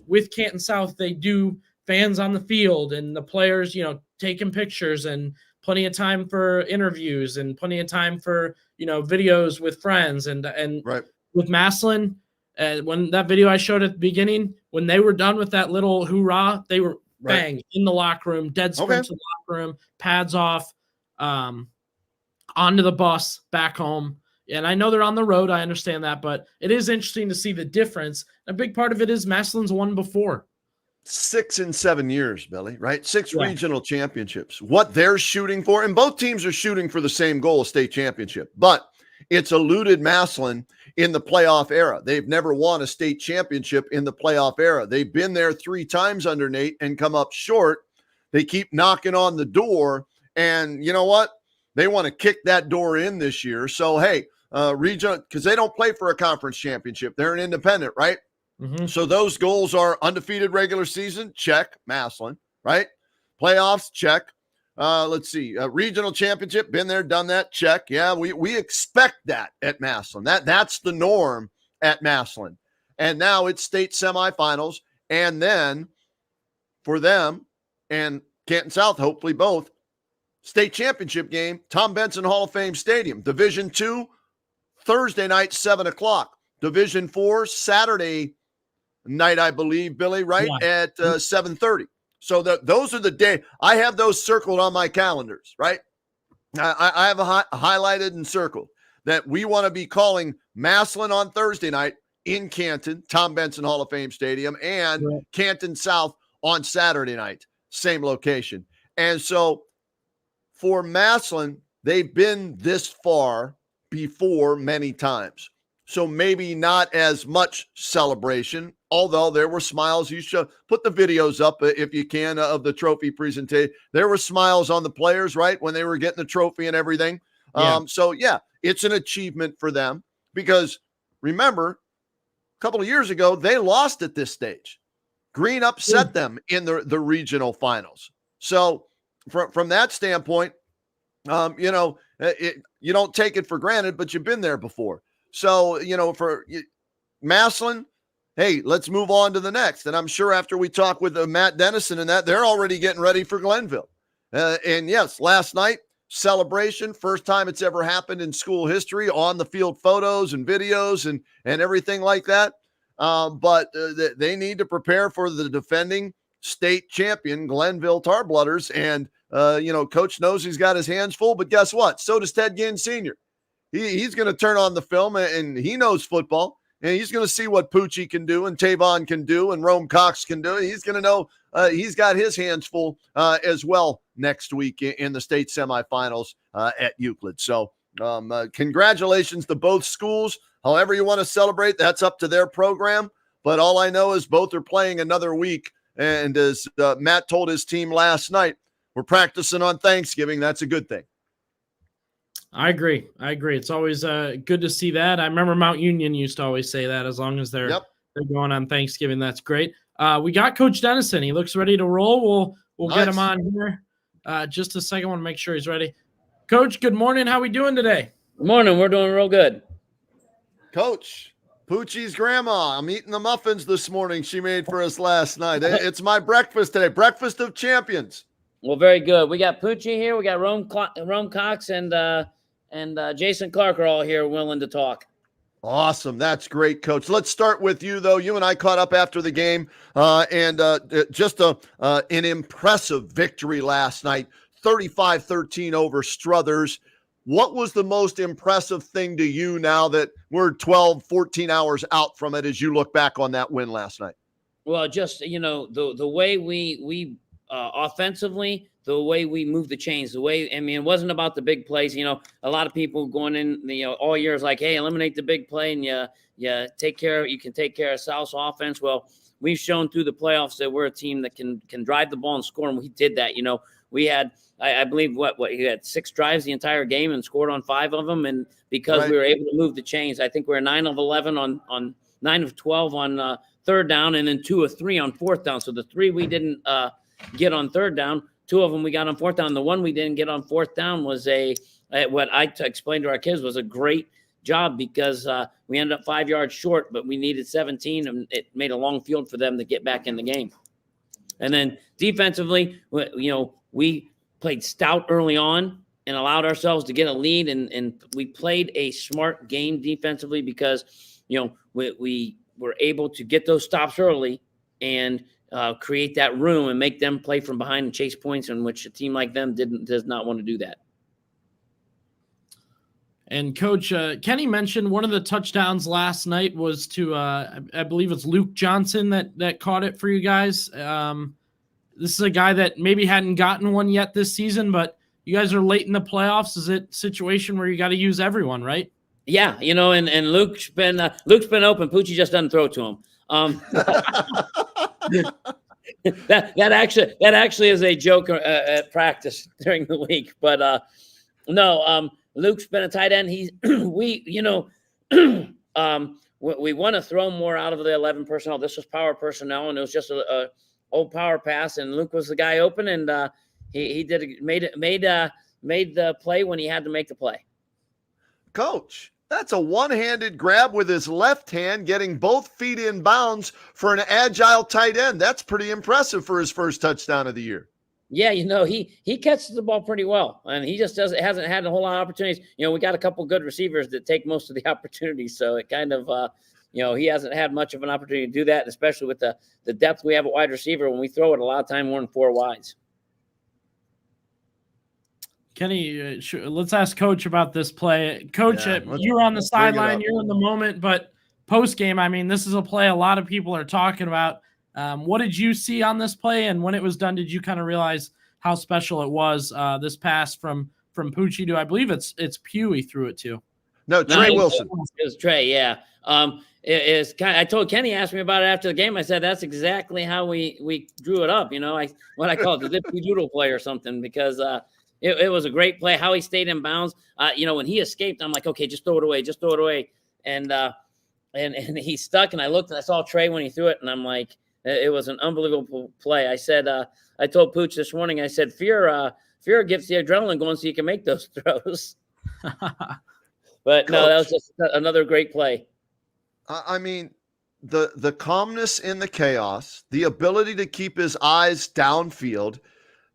With Canton South, they do fans on the field and the players, taking pictures and plenty of time for interviews and plenty of time for, videos with friends and right. With Massillon, when that video I showed at the beginning, when they were done with that little hoorah, they were bang in the locker room, dead sprint to the locker room, pads off, onto the bus back home. And I know they're on the road. I understand that, but it is interesting to see the difference. A big part of it is Massillon's won before. 6 and 7 years, Billy, right? 6 regional championships. What they're shooting for, and both teams are shooting for the same goal, state championship, but it's eluded Massillon in the playoff era. They've never won a state championship in the playoff era. They've been there 3 times under Nate and come up short. They keep knocking on the door, and you know what? They want to kick that door in this year. So, hey, regional, because they don't play for a conference championship. They're an independent, right? Mm-hmm. So those goals are undefeated regular season, check, Massillon, right? Playoffs, check. Let's see, regional championship, been there, done that, check. Yeah, we expect that at Massillon. That's the norm at Massillon. And now it's state semifinals, and then for them and Canton South, hopefully both, state championship game, Tom Benson Hall of Fame Stadium, Division II, Thursday night, 7 o'clock. Division IV, Saturday night, I believe, Billy, right? Yeah. At 7:30. So those are the day. I have those circled on my calendars, right? I have highlighted and circled that we want to be calling Massillon on Thursday night in Canton, Tom Benson Hall of Fame Stadium, and Canton South on Saturday night, same location. And so for Massillon, they've been this far before many times. So maybe not as much celebration, although there were smiles. You should put the videos up if you can of the trophy presentation. There were smiles on the players, right, when they were getting the trophy and everything. Yeah. So, yeah, it's an achievement for them because remember, a couple of years ago, they lost at this stage. Green upset them in the regional finals. So from that standpoint, you don't take it for granted, but you've been there before. So, for Massillon, hey, let's move on to the next. And I'm sure after we talk with Matt Dennison and that, they're already getting ready for Glenville. And yes, last night, celebration, first time it's ever happened in school history, on the field photos and videos and everything like that. But they need to prepare for the defending state champion, Glenville Tarblooders. And, Coach knows he's got his hands full, but guess what? So does Ted Ginn Sr. He's going to turn on the film, and he knows football, and he's going to see what Poochie can do and Tavon can do and Rome Cox can do. He's going to know he's got his hands full as well next week in the state semifinals at Euclid. So congratulations to both schools. However you want to celebrate, that's up to their program. But all I know is both are playing another week. And as Matt told his team last night, we're practicing on Thanksgiving. That's a good thing. I agree. It's always good to see that. I remember Mount Union used to always say that as long as they're going on Thanksgiving. That's great. We got Coach Dennison. He looks ready to roll. We'll get him on here. Just a second. I want to make sure he's ready. Coach, good morning. How we doing today? Good morning. We're doing real good. Coach, Poochie's grandma. I'm eating the muffins this morning she made for us last night. It's my breakfast today. Breakfast of champions. Well, very good. We got Poochie here. We got Rome Cox and Jason Clark are all here willing to talk. Awesome. That's great, Coach. Let's start with you, though. You and I caught up after the game, and just an impressive victory last night, 35-13 over Struthers. What was the most impressive thing to you now that we're 12, 14 hours out from it as you look back on that win last night? Well, just, the way we offensively, the way we move the chains, it wasn't about the big plays. A lot of people going in, all year is like, hey, eliminate the big play and you can take care of South's offense. Well, we've shown through the playoffs that we're a team that can drive the ball and score, and we did that. We had, I believe, he had 6 drives the entire game and scored on 5 of them. And because we were able to move the chains, I think we were 9 of 11 on 9 of 12 on third down, and then 2 of 3 on fourth down. So the 3 we didn't get on third down, 2 of them we got on fourth down. The 1 we didn't get on fourth down was what I explained to our kids was a great job because we ended up 5 yards short, but we needed 17, and it made a long field for them to get back in the game. And then defensively, we played stout early on and allowed ourselves to get a lead, and we played a smart game defensively because we were able to get those stops early and create that room and make them play from behind and chase points, in which a team like them does not want to do that. And Coach, Kenny mentioned one of the touchdowns last night was to, I believe it's Luke Johnson that caught it for you guys. This is a guy that maybe hadn't gotten one yet this season, but you guys are late in the playoffs. Is it a situation where you got to use everyone, right? Yeah, and Luke's been open. Poochie just doesn't throw to him. That actually is a joke at practice during the week, but no. Luke's been a tight end. We want to throw more out of the 11 personnel. This was power personnel, and it was just a old power pass, and Luke was the guy open, and he made the play when he had to make the play. Coach, that's a one-handed grab with his left hand, getting both feet in bounds for an agile tight end. That's pretty impressive for his first touchdown of the year. Yeah, he catches the ball pretty well, and he just hasn't had a whole lot of opportunities. We got a couple good receivers that take most of the opportunities, so it kind of he hasn't had much of an opportunity to do that, especially with the depth we have at wide receiver. When we throw it, a lot of time we're in 4 wides. Kenny, let's ask Coach about this play. Coach, you're on the sideline, you're in the moment, but post-game, I mean, this is a play a lot of people are talking about. What did you see on this play? And when it was done, did you kind of realize how special it was, this pass from Pucci to, I believe it's Pugh he threw it to? No, Trey Wilson. It was Trey, yeah. I told Kenny, asked me about it after the game. I said, that's exactly how we drew it up. What I call it, the Dipsy Doodle play or something, because it was a great play. How he stayed in bounds. When he escaped, I'm like, okay, just throw it away. And he stuck, and I looked and I saw Trey when he threw it, and I'm like, it was an unbelievable play. I said, I told Pooch this morning, I said, fear gets the adrenaline going so you can make those throws. But no, that was just another great play. I mean, the calmness in the chaos, the ability to keep his eyes downfield,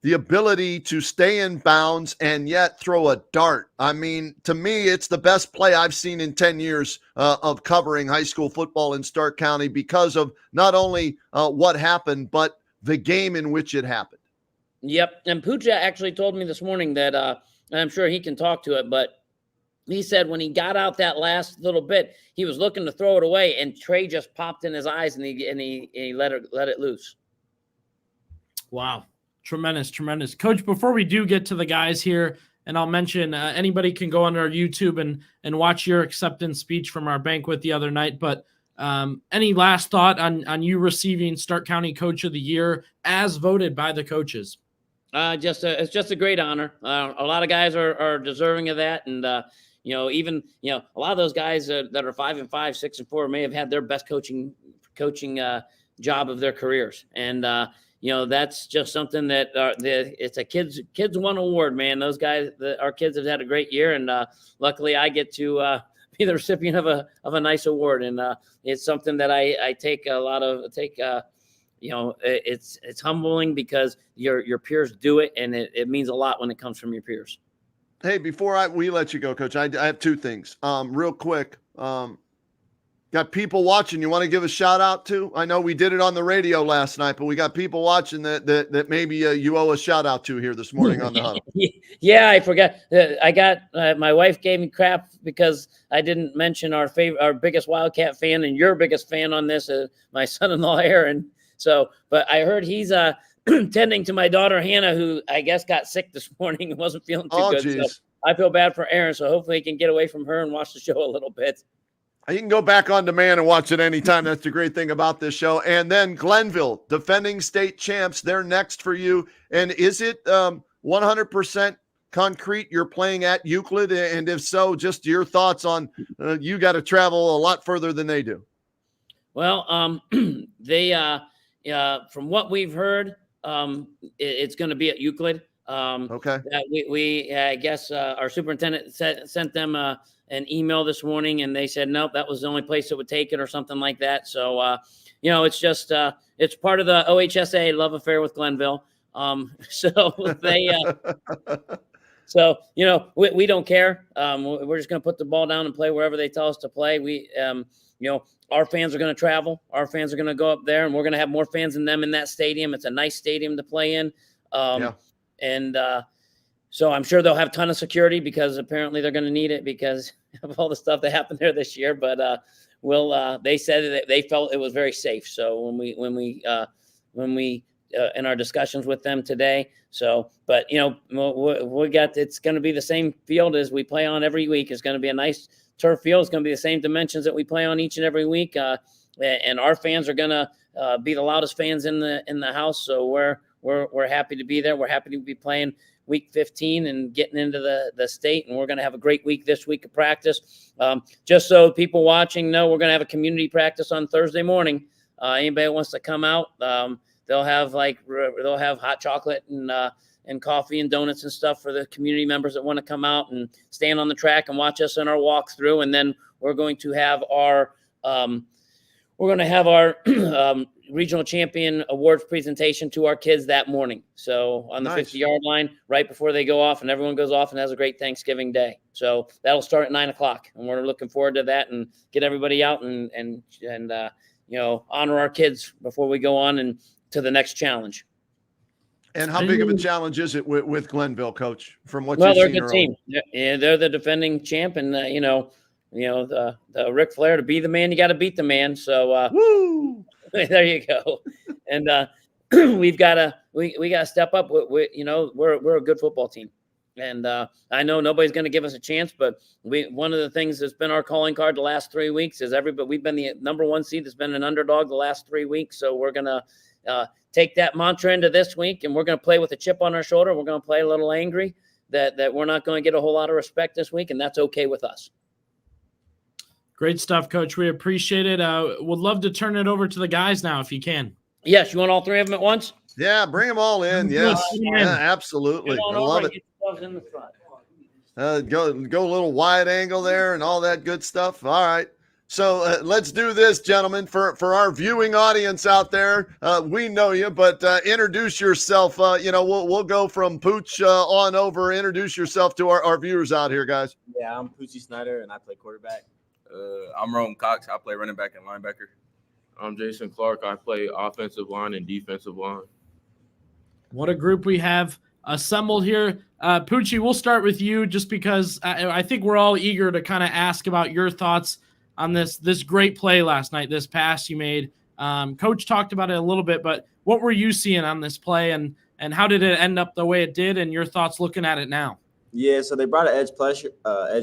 the ability to stay in bounds and yet throw a dart. I mean, to me, it's the best play I've seen in 10 years of covering high school football in Stark County because of not only what happened, but the game in which it happened. Yep. And Pucha actually told me this morning that, and I'm sure he can talk to it, but he said when he got out that last little bit, he was looking to throw it away, and Trey just popped in his eyes, and he let it loose. Wow. Tremendous. Coach, before we do get to the guys here, and I'll mention anybody can go on our YouTube and watch your acceptance speech from our banquet the other night, but any last thought on you receiving Stark County Coach of the Year as voted by the coaches? It's just a great honor. A lot of guys are deserving of that. And, even a lot of those guys that are 5-5, 6-4 may have had their best coaching job of their careers. And, that's just something that it's a kids won award, man. Those guys, our kids have had a great year. And luckily I get to be the recipient of a nice award. And it's something that I take it's humbling because your peers do it, and it means a lot when it comes from your peers. Hey, before we let you go, Coach, I have 2 things. Real quick. Got people watching you want to give a shout out to? I know we did it on the radio last night, but we got people watching that maybe you owe a shout out to here this morning on the Huddle. Yeah, I forgot. I got my wife gave me crap because I didn't mention our biggest Wildcat fan and your biggest fan on this, my son-in-law Aaron. So, but I heard he's tending to my daughter Hannah, who I guess got sick this morning and wasn't feeling too good. Geez. So I feel bad for Aaron. So hopefully he can get away from her and watch the show a little bit. You can go back on demand and watch it anytime. That's the great thing about this show. And then Glenville, defending state champs, they're next for you. And is it 100% concrete you're playing at Euclid? And if so, just your thoughts on you got to travel a lot further than they do. Well, they from what we've heard, it's going to be at Euclid. Okay. We I guess our superintendent sent them an email this morning, and they said nope, that was the only place that would take it or something like that. So it's just it's part of the OHSA love affair with Glenville. So they so we don't care. We're just going to put the ball down and play wherever they tell us to play. We our fans are going to travel. Our fans are going to go up there, and we're going to have more fans than them in that stadium. It's a nice stadium to play in. And so I'm sure they'll have a ton of security because apparently they're going to need it because of all the stuff that happened there this year. But they said that they felt it was very safe. So when we in our discussions with them today. So, but we got, it's going to be the same field as we play on every week. It's going to be a nice turf field. It's going to be the same dimensions that we play on each and every week. And our fans are going to be the loudest fans in the house. So we're happy to be there. We're happy to be playing week 15 and getting into the state. And we're going to have a great week this week of practice. Just so people watching know, we're going to have a community practice on Thursday morning. Anybody who wants to come out, they'll have hot chocolate and coffee and donuts and stuff for the community members that want to come out and stand on the track and watch us in our walkthrough. And then we're going to have our regional champion awards presentation to our kids that morning. So on the Nice. 50-yard line, right before they go off, and everyone goes off and has a great Thanksgiving day. So that'll start at 9:00, and we're looking forward to that and get everybody out and honor our kids before we go on and to the next challenge. And how big of a challenge is it with Glenville, Coach? From what Well, you've they're a seen good early? team. They're the defending champ, and the Ric Flair, to be the man, you got to beat the man. So Woo! there you go. And we got to step up. We're a good football team, and I know nobody's going to give us a chance, but one of the things that's been our calling card the last 3 weeks is we've been the number 1 seed that's been an underdog the last 3 weeks. So we're gonna take that mantra into this week, and we're going to play with a chip on our shoulder. We're going to play a little angry that we're not going to get a whole lot of respect this week, and that's okay with us. Great stuff, Coach. We appreciate it. Would love to turn it over to the guys now, if you can. Yes, you want all 3 of them at once? Yeah, bring them all in. Yes, yeah, absolutely. I love it. In the front. Go a little wide angle there and all that good stuff. All right. So let's do this, gentlemen, for our viewing audience out there. We know you, but introduce yourself. We'll go from Pooch on over. Introduce yourself to our viewers out here, guys. Yeah, I'm Poochie Snyder, and I play quarterback. I'm Rome Cox. I play running back and linebacker. I'm Jason Clark. I play offensive line and defensive line. What a group we have assembled here. Poochie, we'll start with you just because I think we're all eager to kind of ask about your thoughts on this great play last night, this pass you made. Coach talked about it a little bit, but what were you seeing on this play, and how did it end up the way it did, and your thoughts looking at it now? Yeah, so they brought an edge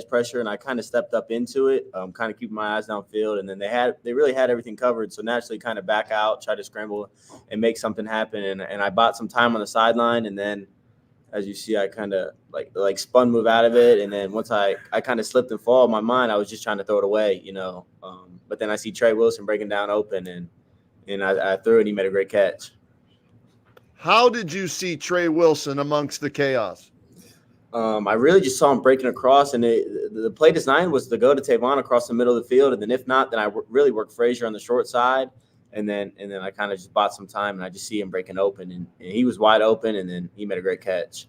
pressure, and I kind of stepped up into it, kind of keeping my eyes downfield, and then they really had everything covered, so naturally kind of back out, try to scramble and make something happen, and I bought some time on the sideline, and then as you see, I kind of like spun move out of it, and then once I kind of slipped and fall in my mind, I was just trying to throw it away, but then I see Trey Wilson breaking down open, and I threw it, and he made a great catch. How did you see Trey Wilson amongst the chaos? I really just saw him breaking across, and the play design was to go to Tavon across the middle of the field, and then if not, then I really worked Frazier on the short side, and then I kind of just bought some time, and I just see him breaking open, and he was wide open, and then he made a great catch.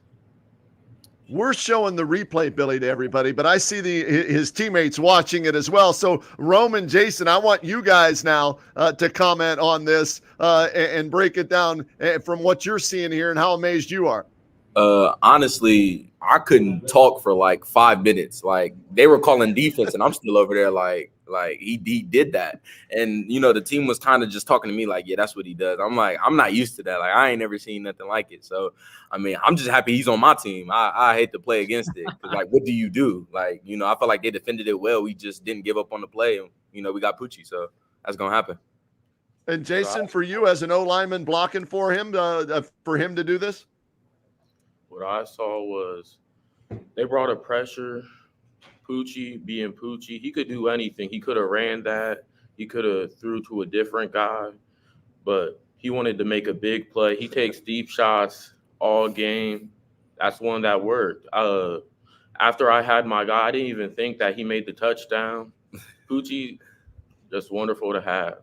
We're showing the replay, Billy, to everybody, but I see his teammates watching it as well. So, Rome and Jason, I want you guys now to comment on this and break it down from what you're seeing here and how amazed you are. Honestly, I couldn't talk for like 5 minutes. Like, they were calling defense, and I'm still over there like he did that. And the team was kind of just talking to me like, yeah, that's what he does. I'm like, I'm not used to that. Like, I ain't never seen nothing like it. So I mean, I'm just happy he's on my team. I hate to play against it. Like, what do you do? Like, I felt like they defended it well. We just didn't give up on the play. And, we got Poochie, so that's gonna happen. And Jason, for you as an O lineman blocking for him to do this? What I saw was they brought a pressure. Poochie being Poochie, he could do anything. He could have ran that. He could have threw to a different guy, but he wanted to make a big play. He takes deep shots all game. That's one that worked. After I had my guy, I didn't even think that he made the touchdown. Poochie, just wonderful to have.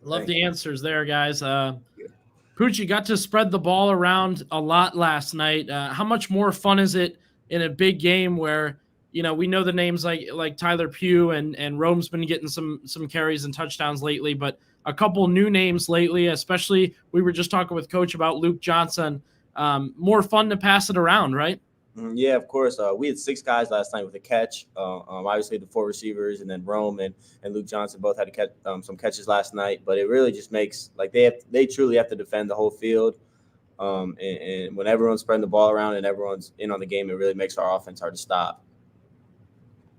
Love the answers there, guys. Poochie got to spread the ball around a lot last night. How much more fun is it in a big game where, we know the names like Tyler Pugh and Rome's been getting some carries and touchdowns lately, but a couple new names lately, especially we were just talking with Coach about Luke Johnson. More fun to pass it around, right? Yeah, of course. We had 6 guys last night with a catch. Obviously, the 4 receivers, and then Rome and Luke Johnson both had to catch some catches last night. But it really just makes they truly have to defend the whole field. And when everyone's spreading the ball around and everyone's in on the game, it really makes our offense hard to stop.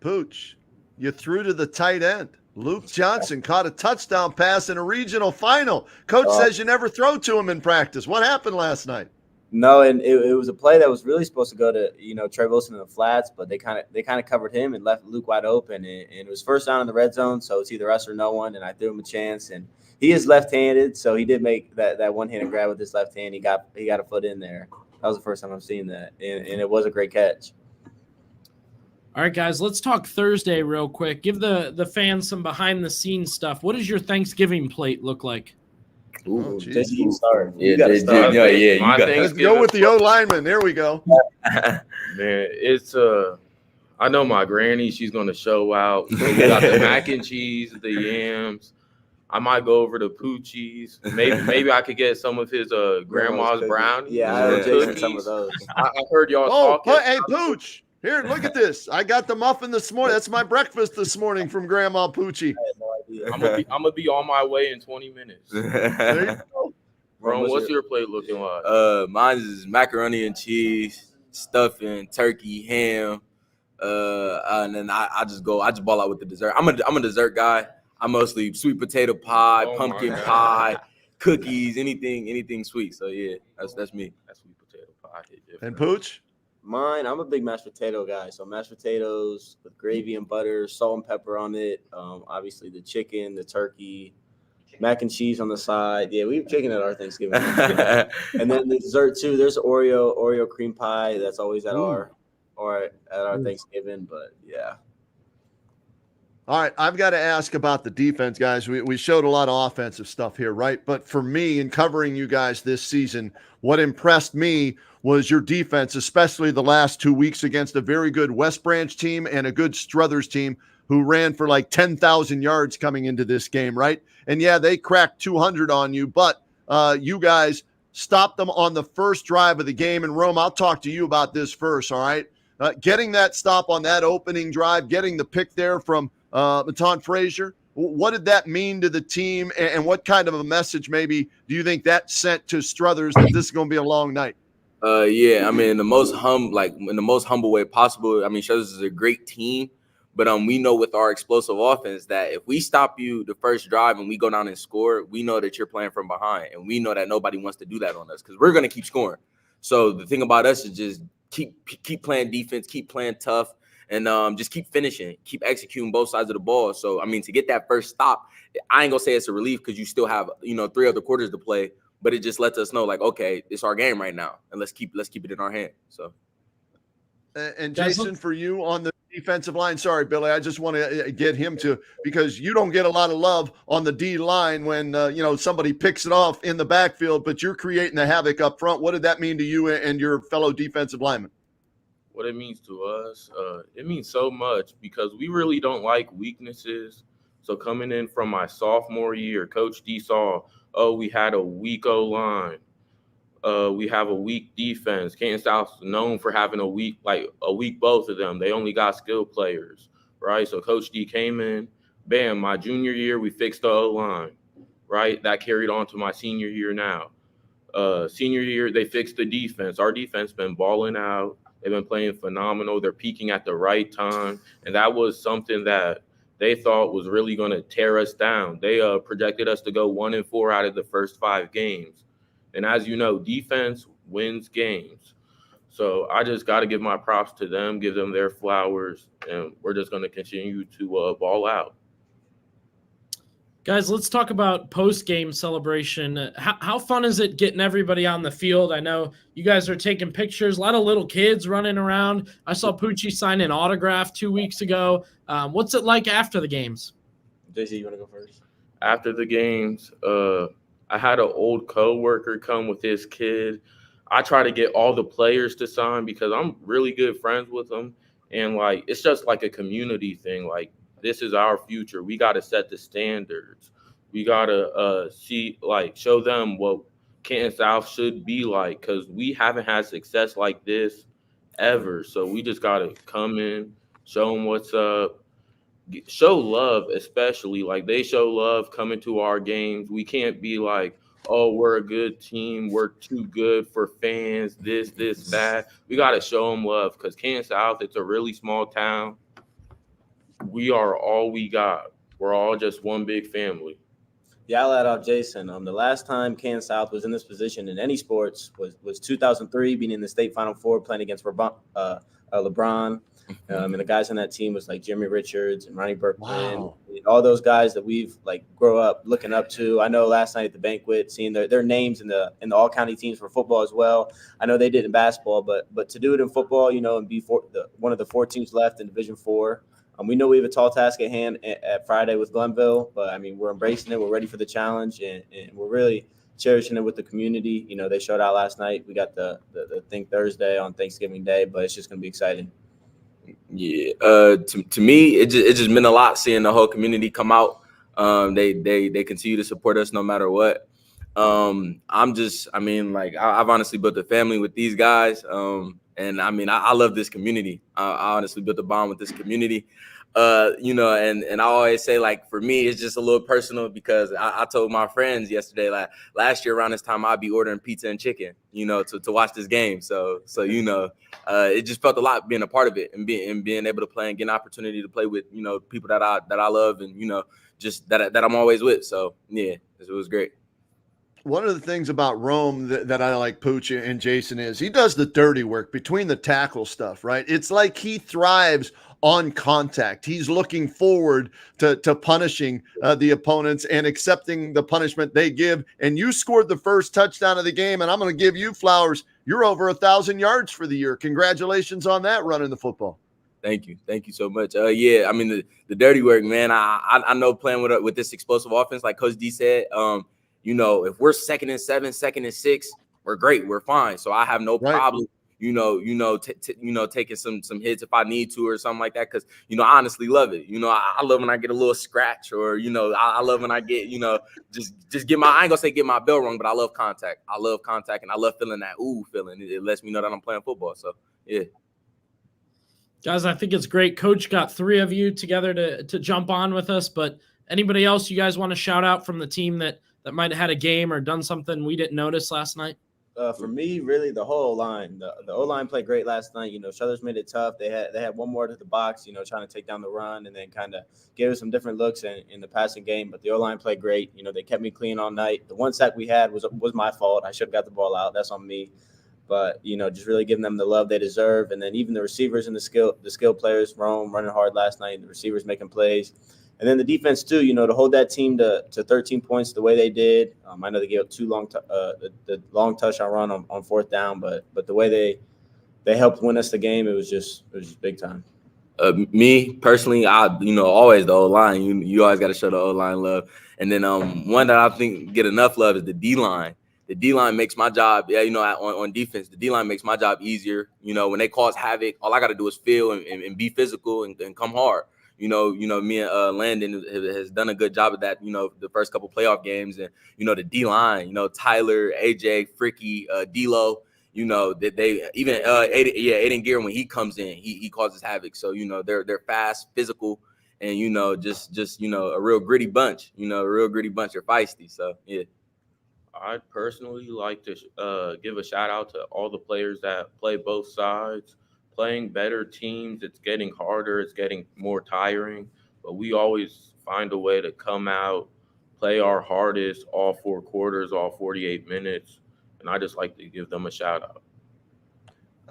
Pooch, you threw to the tight end. Luke Johnson caught a touchdown pass in a regional final. Coach says you never throw to him in practice. What happened last night? No, and it was a play that was really supposed to go to Trey Wilson in the flats, but they kind of covered him and left Luke wide open, and it was first down in the red zone, so it's either us or no one, and I threw him a chance, and he is left-handed, so he did make that one-handed grab with his left hand. He got a foot in there. That was the first time I've seen that, and it was a great catch. All right, guys, let's talk Thursday real quick. Give the fans some behind-the-scenes stuff. What does your Thanksgiving plate look like? Oh, JC, geez. you start. Yeah, You got to JC, start. yeah, you My got Let's Thanksgiving, go with the O-lineman. There we go. man, it's I know my granny, she's gonna show out. So we got the mac and cheese, the yams. I might go over to Poochie's. Maybe I could get some of his grandma's cookies. brownies. Yeah, I Yeah. owe Jason some of cookies. those. I heard y'all Oh, talking. hey, Pooch. Here, look at this. I got the muffin this morning. That's my breakfast this morning from Grandma Poochie. I had no idea. I'm gonna be on my way in 20 minutes. There you go. Bro, what's your plate looking like? Mine is macaroni and cheese, stuffing, turkey, ham. And then I just ball out with the dessert. I'm a dessert guy. I'm mostly sweet potato pie, Oh pumpkin my God. pie, cookies, anything sweet. So yeah, that's me. That sweet potato pie hit different. And Pooch? Mine, I'm a big mashed potato guy. So mashed potatoes with gravy and butter, salt and pepper on it. Obviously the chicken, the turkey, mac and cheese on the side. Yeah, we have chicken at our Thanksgiving. And then the dessert too. There's Oreo cream pie. That's always at our Thanksgiving. But yeah. All right, I've got to ask about the defense, guys. We showed a lot of offensive stuff here, right? But for me, in covering you guys this season, what impressed me was your defense, especially the last 2 weeks against a very good West Branch team and a good Struthers team who ran for like 10,000 yards coming into this game, right? And yeah, they cracked 200 on you, but you guys stopped them on the first drive of the game. And Rome, I'll talk to you about this first, all right? Getting that stop on that opening drive, getting the pick there from Maton Frazier, what did that mean to the team, and what kind of a message maybe do you think that sent to Struthers that this is going to be a long night? Yeah, I mean, in the most humble way possible. I mean, Struthers is a great team, but we know with our explosive offense that if we stop you the first drive and we go down and score, we know that you're playing from behind, and we know that nobody wants to do that on us because we're going to keep scoring. So the thing about us is just keep playing defense, keep playing tough. And just keep finishing, keep executing both sides of the ball. So, I mean, to get that first stop, I ain't going to say it's a relief because you still have, 3 other quarters to play. But it just lets us know, like, okay, it's our game right now. And let's keep it in our hand. So, and Jason, for you on the defensive line, sorry, Billy, I just want to get him to, because you don't get a lot of love on the D line when, somebody picks it off in the backfield, but you're creating the havoc up front. What did that mean to you and your fellow defensive linemen? What it means to us, it means so much because we really don't like weaknesses. So coming in from my sophomore year, Coach D saw, we had a weak O-line. We have a weak defense. Canton South's known for having a weak both of them. They only got skilled players, right? So Coach D came in, bam, my junior year, we fixed the O-line, right? That carried on to my senior year now. Senior year, they fixed the defense. Our defense been balling out. They've been playing phenomenal. They're peaking at the right time. And that was something that they thought was really going to tear us down. They projected us to go 1-4 out of the first 5 games. And as you know, defense wins games. So I just got to give my props to them, give them their flowers, and we're just going to continue to ball out. Guys, let's talk about post-game celebration. How fun is it getting everybody on the field? I know you guys are taking pictures, a lot of little kids running around. I saw Poochie sign an autograph 2 weeks ago. What's it like after the games? JC, you want to go first? After the games, I had an old coworker come with his kid. I try to get all the players to sign because I'm really good friends with them. And, it's just like a community thing. This is our future. We got to set the standards. We got to show them what Canton South should be like because we haven't had success like this ever. So we just got to come in, show them what's up, show love, especially. They show love coming to our games. We can't be like, oh, we're a good team. We're too good for fans, this, that. We got to show them love because Canton South, it's a really small town. We are all we got. We're all just one big family. Yeah, I'll add off Jason. The last time Canton South was in this position in any sports was 2003, being in the state Final Four, playing against LeBron. And the guys on that team was like Jimmy Richards and Ronnie Burkman, Wow. all those guys that we've like grow up looking up to. I know last night at the banquet, seeing their names in the all county teams for football as well. I know they did in basketball, but to do it in football, and be one of the 4 teams left in Division 4. We know we have a tall task at hand at Friday with Glenville, but I mean, we're embracing it. We're ready for the challenge, and we're really cherishing it with the community. They showed out last night. We got the thing Thursday on Thanksgiving Day, but it's just going to be exciting. Yeah. To me, it just meant a lot seeing the whole community come out. They continue to support us no matter what. I've honestly built a family with these guys. And I mean, I love this community. I honestly built a bond with this community. And I always say, like, for me, it's just a little personal because I told my friends yesterday, like, last year around this time, I'd be ordering pizza and chicken, to watch this game. So it just felt a lot being a part of it and being able to play and get an opportunity to play with, people that I love and, just that I'm always with. So, yeah, it was great. One of the things about Rome that I like Pooch and Jason is he does the dirty work between the tackle stuff, right? It's like he thrives on contact. He's looking forward to punishing the opponents and accepting the punishment they give. And you scored the first touchdown of the game, and I'm going to give you flowers. You're over 1,000 yards for the year. Congratulations on that, running the football. Thank you so much. Yeah, I mean the dirty work, man. I know playing with this explosive offense, like Coach D said. If we're 2nd and 7, 2nd and 6, we're great. We're fine. So I have no problem, taking some hits if I need to or something like that. Cause, I honestly love it. I love when I get a little scratch or, I love when I get, just get I ain't gonna say get my bell rung, but I love contact. I love contact and I love feeling that feeling. It lets me know that I'm playing football. So, yeah. Guys, I think it's great. Coach got 3 of you together to jump on with us, but anybody else you guys want to shout out from the team that might have had a game or done something we didn't notice last night? For me, really, the whole O-line. The O-line played great last night. Shutters made it tough. They had one more to the box, trying to take down the run and then kind of give us some different looks in the passing game. But the O-line played great. They kept me clean all night. The one sack we had was my fault. I should have got the ball out. That's on me. But, just really giving them the love they deserve. And then even the receivers and the skill players, Rome running hard last night, the receivers making plays. And then the defense too, to hold that team to 13 points the way they did. I know they gave up 2 the long touchdown run on 4th down, but the way they helped win us the game, it was just big time. Me personally, I always the O-line. You always got to show the O-line love. And then one that I think get enough love is the D-line. The D-line makes my job, on defense, the D-line makes my job easier. When they cause havoc, all I got to do is feel and be physical and come hard. Me and Landon has done a good job of that, the first couple playoff games. And, the D-line, Tyler, AJ, Fricky, D-Lo, that they even Aiden Gear, when he comes in, he causes havoc. So, they're fast, physical, and, just a real gritty bunch, They're feisty. So, yeah. I'd personally like to give a shout out to all the players that play both sides. Playing better teams, it's getting harder, it's getting more tiring, but we always find a way to come out, play our hardest all 4 quarters, all 48 minutes, and I just like to give them a shout out.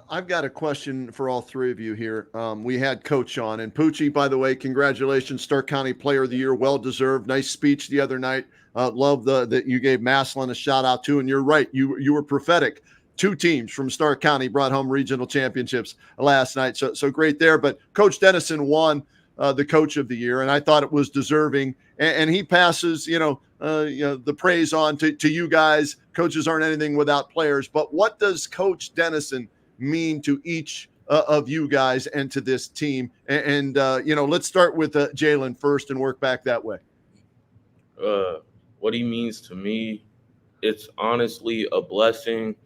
I've got a question for all 3 of you here. We had Coach on, and Poochie, by the way, congratulations, Stark County Player of the Year, well-deserved. Nice speech the other night. Love that you gave Massillon a shout-out to, and you're right, you were prophetic. 2 teams from Stark County brought home regional championships last night, so great there. But Coach Dennison won the Coach of the Year, and I thought it was deserving. And he passes, the praise on to you guys. Coaches aren't anything without players. But what does Coach Dennison mean to each of you guys and to this team? And let's start with Jalen first and work back that way. What he means to me, it's honestly a blessing.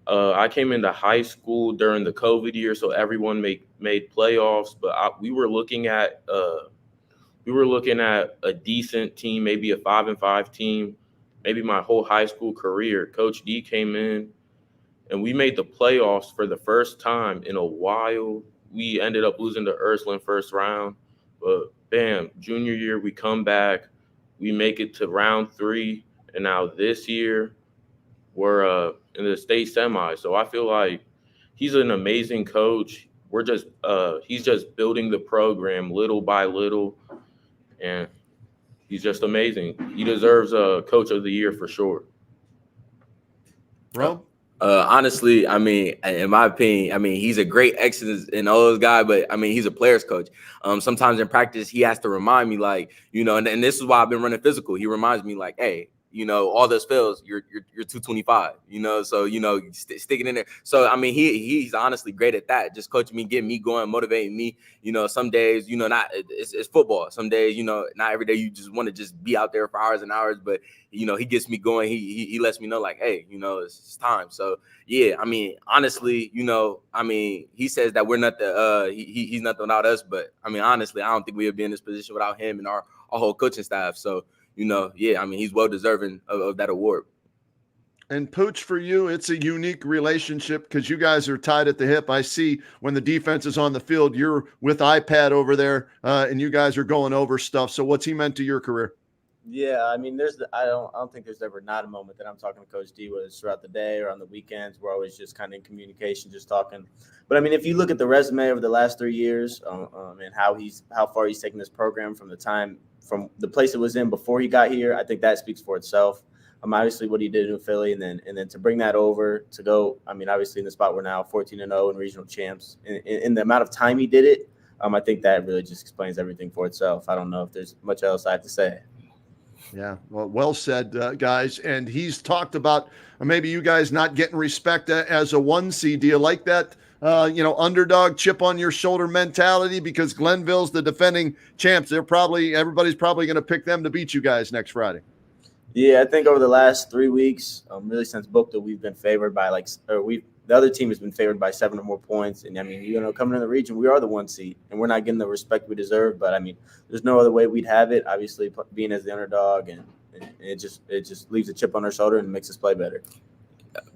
I came into high school during the COVID year, so everyone made playoffs. But we were looking at a decent team, maybe a 5-5 team, maybe my whole high school career. Coach D came in, and we made the playoffs for the first time in a while. We ended up losing to Ursuline first round, but bam, junior year we come back. we make it to round 3, and now this year we're in the state semi. So I feel like he's an amazing coach. He's just building the program little by little, and he's just amazing. He deserves a coach of the year for sure. Bro? Honestly, I mean, in my opinion, I mean, he's a great X's and O's guy, but I mean, he's a player's coach. Sometimes in practice, he has to remind me, like, you know, and this is why I've been running physical. He reminds me, like, hey, you know, all those fails, you're 225, you know, so, you know, stick it in there. So, I mean, he's honestly great at that. Just coaching me, getting me going, motivating me. You know, some days, you know, it's football. Some days, you know, not every day you just want to just be out there for hours and hours, but, you know, he gets me going. He lets me know, like, hey, you know, it's time. So, yeah, I mean, honestly, you know, I mean, he says that we're not he's nothing without us, but I mean, honestly, I don't think we would be in this position without him and our whole coaching staff. So, you know, yeah, I mean, he's well deserving of that award. And Pooch, for you, it's a unique relationship because you guys are tied at the hip. I see when the defense is on the field, you're with iPad over there, and you guys are going over stuff. So what's he meant to your career? Yeah, I mean, I don't think there's ever not a moment that I'm talking to Coach D, whether it's throughout the day or on the weekends. We're always just kind of in communication, just talking. But I mean, if you look at the resume over the last 3 years, and how far he's taken this program from the place it was in before he got here, I think that speaks for itself. Obviously what he did in Philly, and then to bring that over to go. I mean, obviously in the spot we're now 14-0 and regional champs. In the amount of time he did it, I think that really just explains everything for itself. I don't know if there's much else I have to say. Yeah, well said, guys. And he's talked about maybe you guys not getting respect as a 1 seed. Do you like that, underdog chip on your shoulder mentality? Because Glenville's the defending champs. Everybody's probably going to pick them to beat you guys next Friday. Yeah, I think over the last 3 weeks, really since Bookta, we've been favored by the other team has been favored by 7 or more points. And I mean, coming in the region, we are the 1 seed, and we're not getting the respect we deserve. But I mean, there's no other way we'd have it. Obviously, being as the underdog, and it just leaves a chip on our shoulder and makes us play better.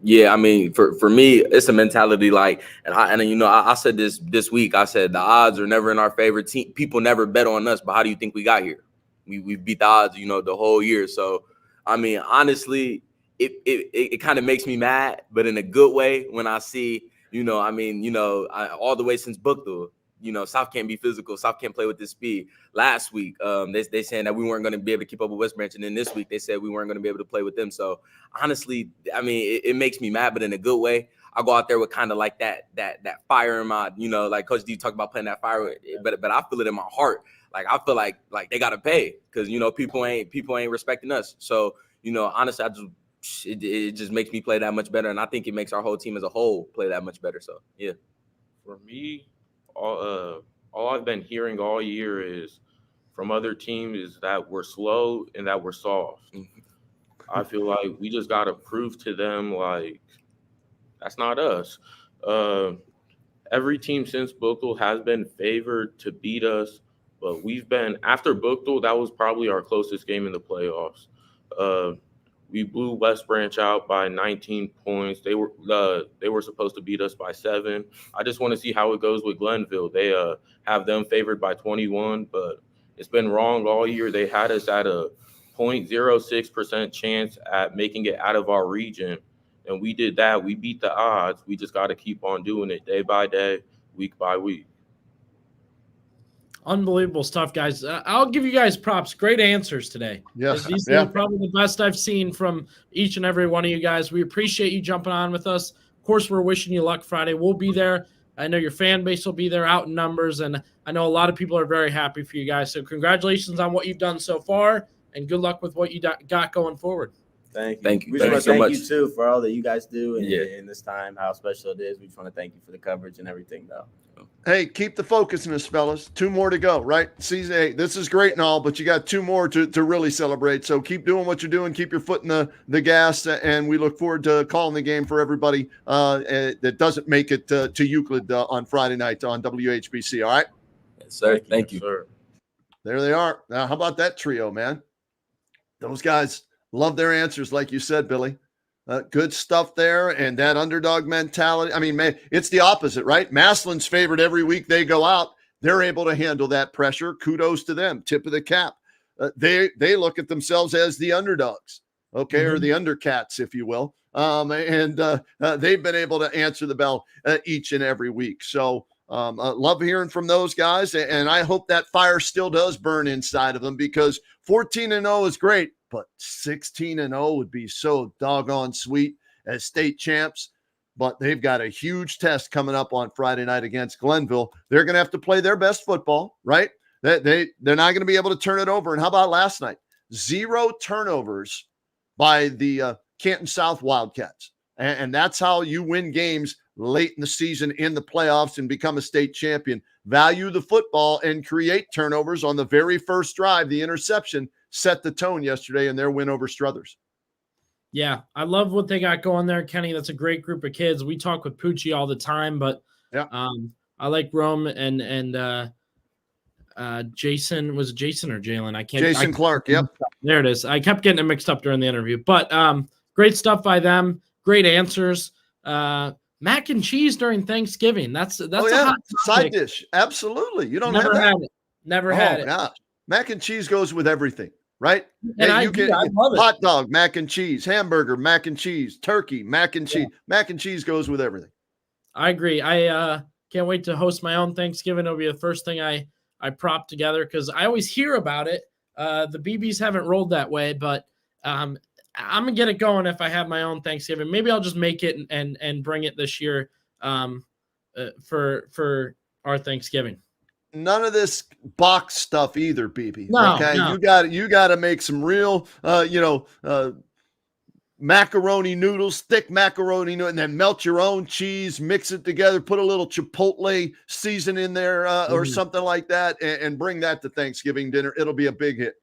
Yeah, I mean, for me, it's a mentality like, I said this week. I said the odds are never in our favor. People never bet on us, but how do you think we got here? We beat the odds, the whole year. So, I mean, honestly, it kind of makes me mad, but in a good way when I see, all the way since Bookta, South can't be physical. South can't play with this speed. Last week, they saying that we weren't going to be able to keep up with West Branch, and then this week they said we weren't going to be able to play with them. So honestly, I mean, it makes me mad, but in a good way. I go out there with kind of like that fire in my, like Coach D talked about playing that fire, but I feel it in my heart. Like I feel like they got to pay because people ain't respecting us. So honestly, it just makes me play that much better, and I think it makes our whole team as a whole play that much better. So yeah, for me, all I've been hearing all year is from other teams is that we're slow and that we're soft. I feel like we just got to prove to them like that's not us. Every team since Bookta has been favored to beat us, but we've been after Bookta. That was probably our closest game in the playoffs. We blew West Branch out by 19 points. They were supposed to beat us by 7. I just want to see how it goes with Glenville. They have them favored by 21, but it's been wrong all year. They had us at a 0.06% chance at making it out of our region, and we did that. We beat the odds. We just got to keep on doing it day by day, week by week. Unbelievable stuff, guys. I'll give you guys props. Great answers today. Yes. These are probably the best I've seen from each and every one of you guys. We appreciate you jumping on with us. Of course, we're wishing you luck Friday. We'll be there. I know your fan base will be there out in numbers, and I know a lot of people are very happy for you guys. So congratulations on what you've done so far, and good luck with what you got going forward. Thank you. We just want to thank you, too, for all that you guys do in this time, how special it is. We just want to thank you for the coverage and everything, though. Hey, keep the focus in this, fellas. 2 more to go, right? Season 8. This is great and all, but you got 2 more to really celebrate. So keep doing what you're doing. Keep your foot in the gas, and we look forward to calling the game for everybody that doesn't make it to Euclid on Friday night on WHBC. All right? Yes, sir. Thank you. Sir. There they are. Now, how about that trio, man? Those guys love their answers, like you said, Billy. Good stuff there, and that underdog mentality. I mean, man, it's the opposite, right? Massillon's favored every week they go out. They're able to handle that pressure. Kudos to them. Tip of the cap. they look at themselves as the underdogs, okay, or the undercats, if you will. And they've been able to answer the bell each and every week. So love hearing from those guys. And I hope that fire still does burn inside of them, because 14-0 is great, but 16-0 would be so doggone sweet as state champs. But they've got a huge test coming up on Friday night against Glenville. They're going to have to play their best football, right? They're not going to be able to turn it over. And how about last night? 0 turnovers by the Canton South Wildcats. And that's how you win games late in the season in the playoffs and become a state champion. Value the football and create turnovers on the very first drive. The interception set the tone yesterday in their win over Struthers. Yeah, I love what they got going there, Kenny. That's a great group of kids. We talk with Poochie all the time, but I like Rome and Jason. Was it Jason or Jalen? Jason Clark, yep. There it is. I kept getting it mixed up during the interview. But great stuff by them. Great answers. Mac and cheese during Thanksgiving. That's a hot side dish. Absolutely. You don't Never have had it. Never had it. Yeah. Mac and cheese goes with everything, right? And I love it. Hot dog, mac and cheese, hamburger, mac and cheese, turkey, mac and cheese. Mac and cheese goes with everything. I agree. I can't wait to host my own Thanksgiving. It'll be the first thing I prop together, because I always hear about it. The BBs haven't rolled that way, but I'm gonna get it going if I have my own Thanksgiving. Maybe I'll just make it and bring it this year for our Thanksgiving. None of this box stuff either, BB. No, okay, no. you got to make some real, macaroni noodles, thick macaroni noodles, and then melt your own cheese, mix it together, put a little chipotle season in there or something like that, and bring that to Thanksgiving dinner. It'll be a big hit.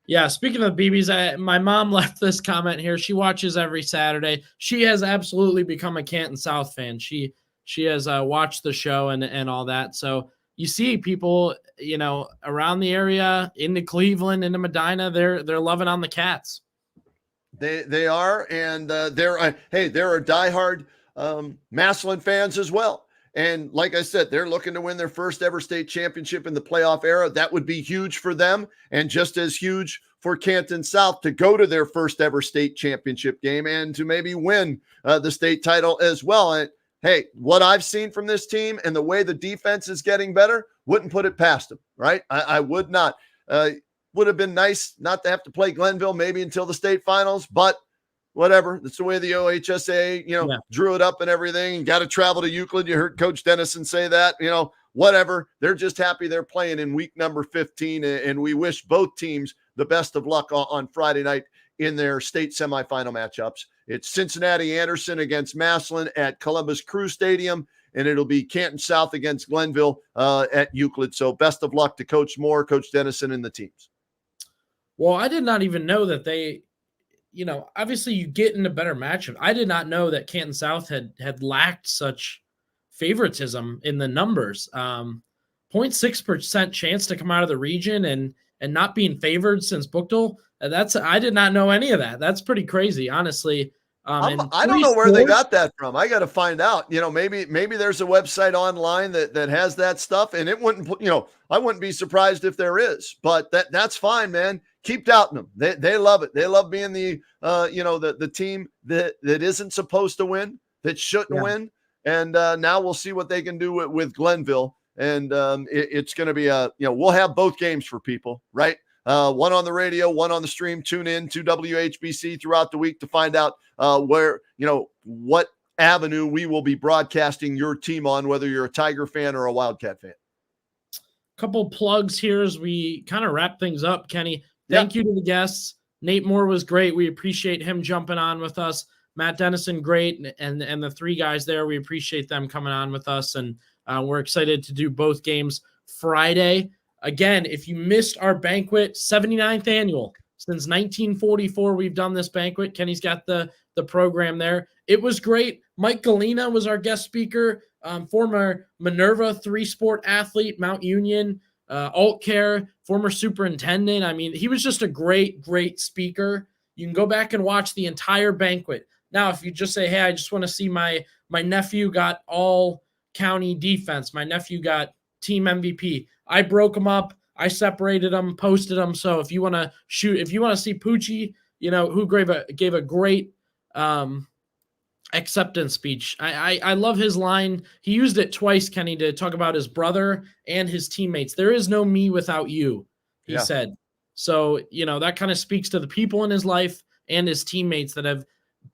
Yeah, speaking of BBs, my mom left this comment here. She watches every Saturday. She has absolutely become a Canton South fan. She has watched the show and all that. So you see people, around the area, into Cleveland, into Medina, they're loving on the Cats. They are, and there are diehard Massillon fans as well. And like I said, they're looking to win their first ever state championship in the playoff era. That would be huge for them, and just as huge for Canton South to go to their first ever state championship game and to maybe win the state title as well. And hey, what I've seen from this team and the way the defense is getting better, wouldn't put it past them, right? I would not. Would have been nice not to have to play Glenville maybe until the state finals, but whatever. That's the way the OHSA, drew it up and everything. Got to travel to Euclid. You heard Coach Dennison say that, whatever. They're just happy they're playing in week number 15, and we wish both teams the best of luck on Friday night in their state semifinal matchups. It's Cincinnati Anderson against Massillon at Columbus Crew Stadium, and it'll be Canton South against Glenville at Euclid. So best of luck to Coach Moore, Coach Dennison, and the teams. Well, I did not even know that they, obviously you get in a better matchup. I did not know that Canton South had lacked such favoritism in the numbers. 0.6% chance to come out of the region and not being favored since Buchtel. I did not know any of that. That's pretty crazy, honestly. I don't know where they got that from. I got to find out. Maybe there's a website online that has that stuff, and it wouldn't. I wouldn't be surprised if there is. But that's fine, man. Keep doubting them. They love it. They love being the team that isn't supposed to win, that shouldn't win. And now we'll see what they can do with Glenville. And it's going to be we'll have both games for people, right? One on the radio, one on the stream. Tune in to WHBC throughout the week to find out where, what avenue we will be broadcasting your team on, whether you're a Tiger fan or a Wildcat fan. Couple plugs here as we kind of wrap things up, Kenny. Thank you to the guests. Nate Moore was great. We appreciate him jumping on with us. Matt Dennison, great. And the three guys there, we appreciate them coming on with us. And we're excited to do both games Friday. Again, if you missed our banquet, 79th annual. Since 1944, we've done this banquet. Kenny's got the program there. It was great. Mike Galena was our guest speaker, former Minerva three-sport athlete, Mount Union, alt care, former superintendent. I mean, he was just a great, great speaker. You can go back and watch the entire banquet. Now, if you just say, hey, I just want to see my nephew got all county defense. My nephew got team MVP. I broke them up. I separated them, posted them. So if you want to see Poochie, who gave a great acceptance speech. I love his line. He used it twice, Kenny, to talk about his brother and his teammates. There is no me without you, he said. So, that kind of speaks to the people in his life and his teammates that have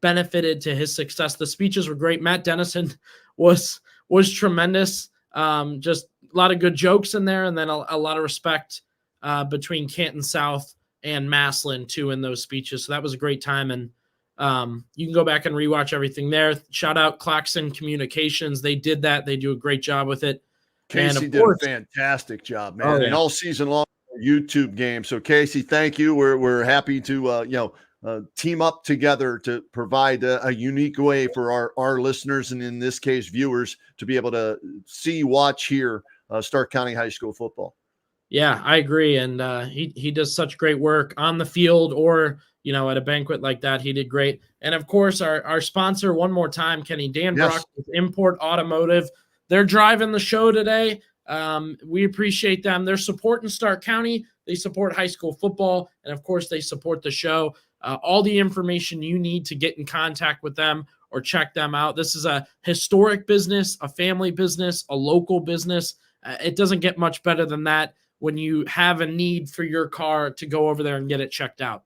benefited to his success. The speeches were great. Matt Dennison was tremendous. Just a lot of good jokes in there, and then a lot of respect between Canton South and Massillon too in those speeches. So that was a great time, and you can go back and rewatch everything there. Shout out Claxon Communications. They did that. They do a great job with it. Casey did a fantastic job, man. And all season long, YouTube game. So Casey, thank you. We're happy to team up together to provide a unique way for our listeners, and in this case, viewers, to be able to see, watch, hear Stark County High School football. Yeah, I agree. And he does such great work on the field or, at a banquet like that. He did great. And of course, our sponsor, one more time, Kenny, Dan Brock with Import Automotive. They're driving the show today. We appreciate them. They're supporting Stark County. They support high school football. And of course, they support the show. All the information you need to get in contact with them or check them out. This is a historic business, a family business, a local business. It doesn't get much better than that when you have a need for your car to go over there and get it checked out.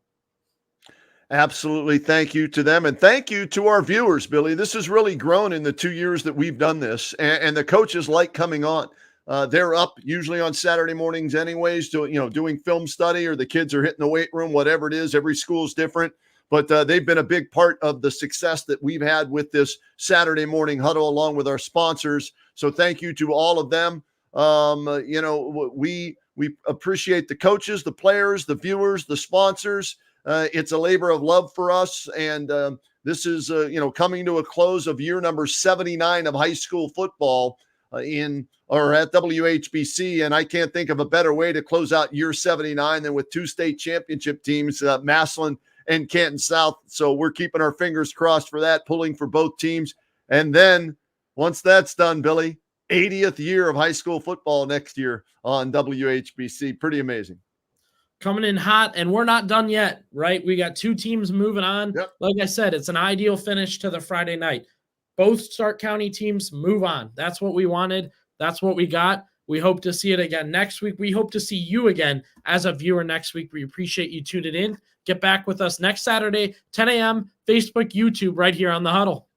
Absolutely. Thank you to them. And thank you to our viewers, Billy. This has really grown in the 2 years that we've done this. And the coaches like coming on. They're up usually on Saturday mornings anyways, doing film study, or the kids are hitting the weight room, whatever it is. Every school's different. But they've been a big part of the success that we've had with this Saturday morning huddle, along with our sponsors. So thank you to all of them. We appreciate the coaches, the players, the viewers, the sponsors. It's a labor of love for us. And this is, coming to a close of year number 79 of high school football at WHBC. And I can't think of a better way to close out year 79 than with two state championship teams, Massillon and Canton South. So we're keeping our fingers crossed for that, pulling for both teams. And then once that's done, Billy, 80th year of high school football next year on WHBC. Pretty amazing. Coming in hot, and we're not done yet, right? We got two teams moving on. Yep. Like I said, it's an ideal finish to the Friday night. Both Stark County teams move on. That's what we wanted. That's what we got. We hope to see it again next week. We hope to see you again as a viewer next week. We appreciate you tuning in. Get back with us next Saturday, 10 a.m., Facebook, YouTube, right here on The Huddle.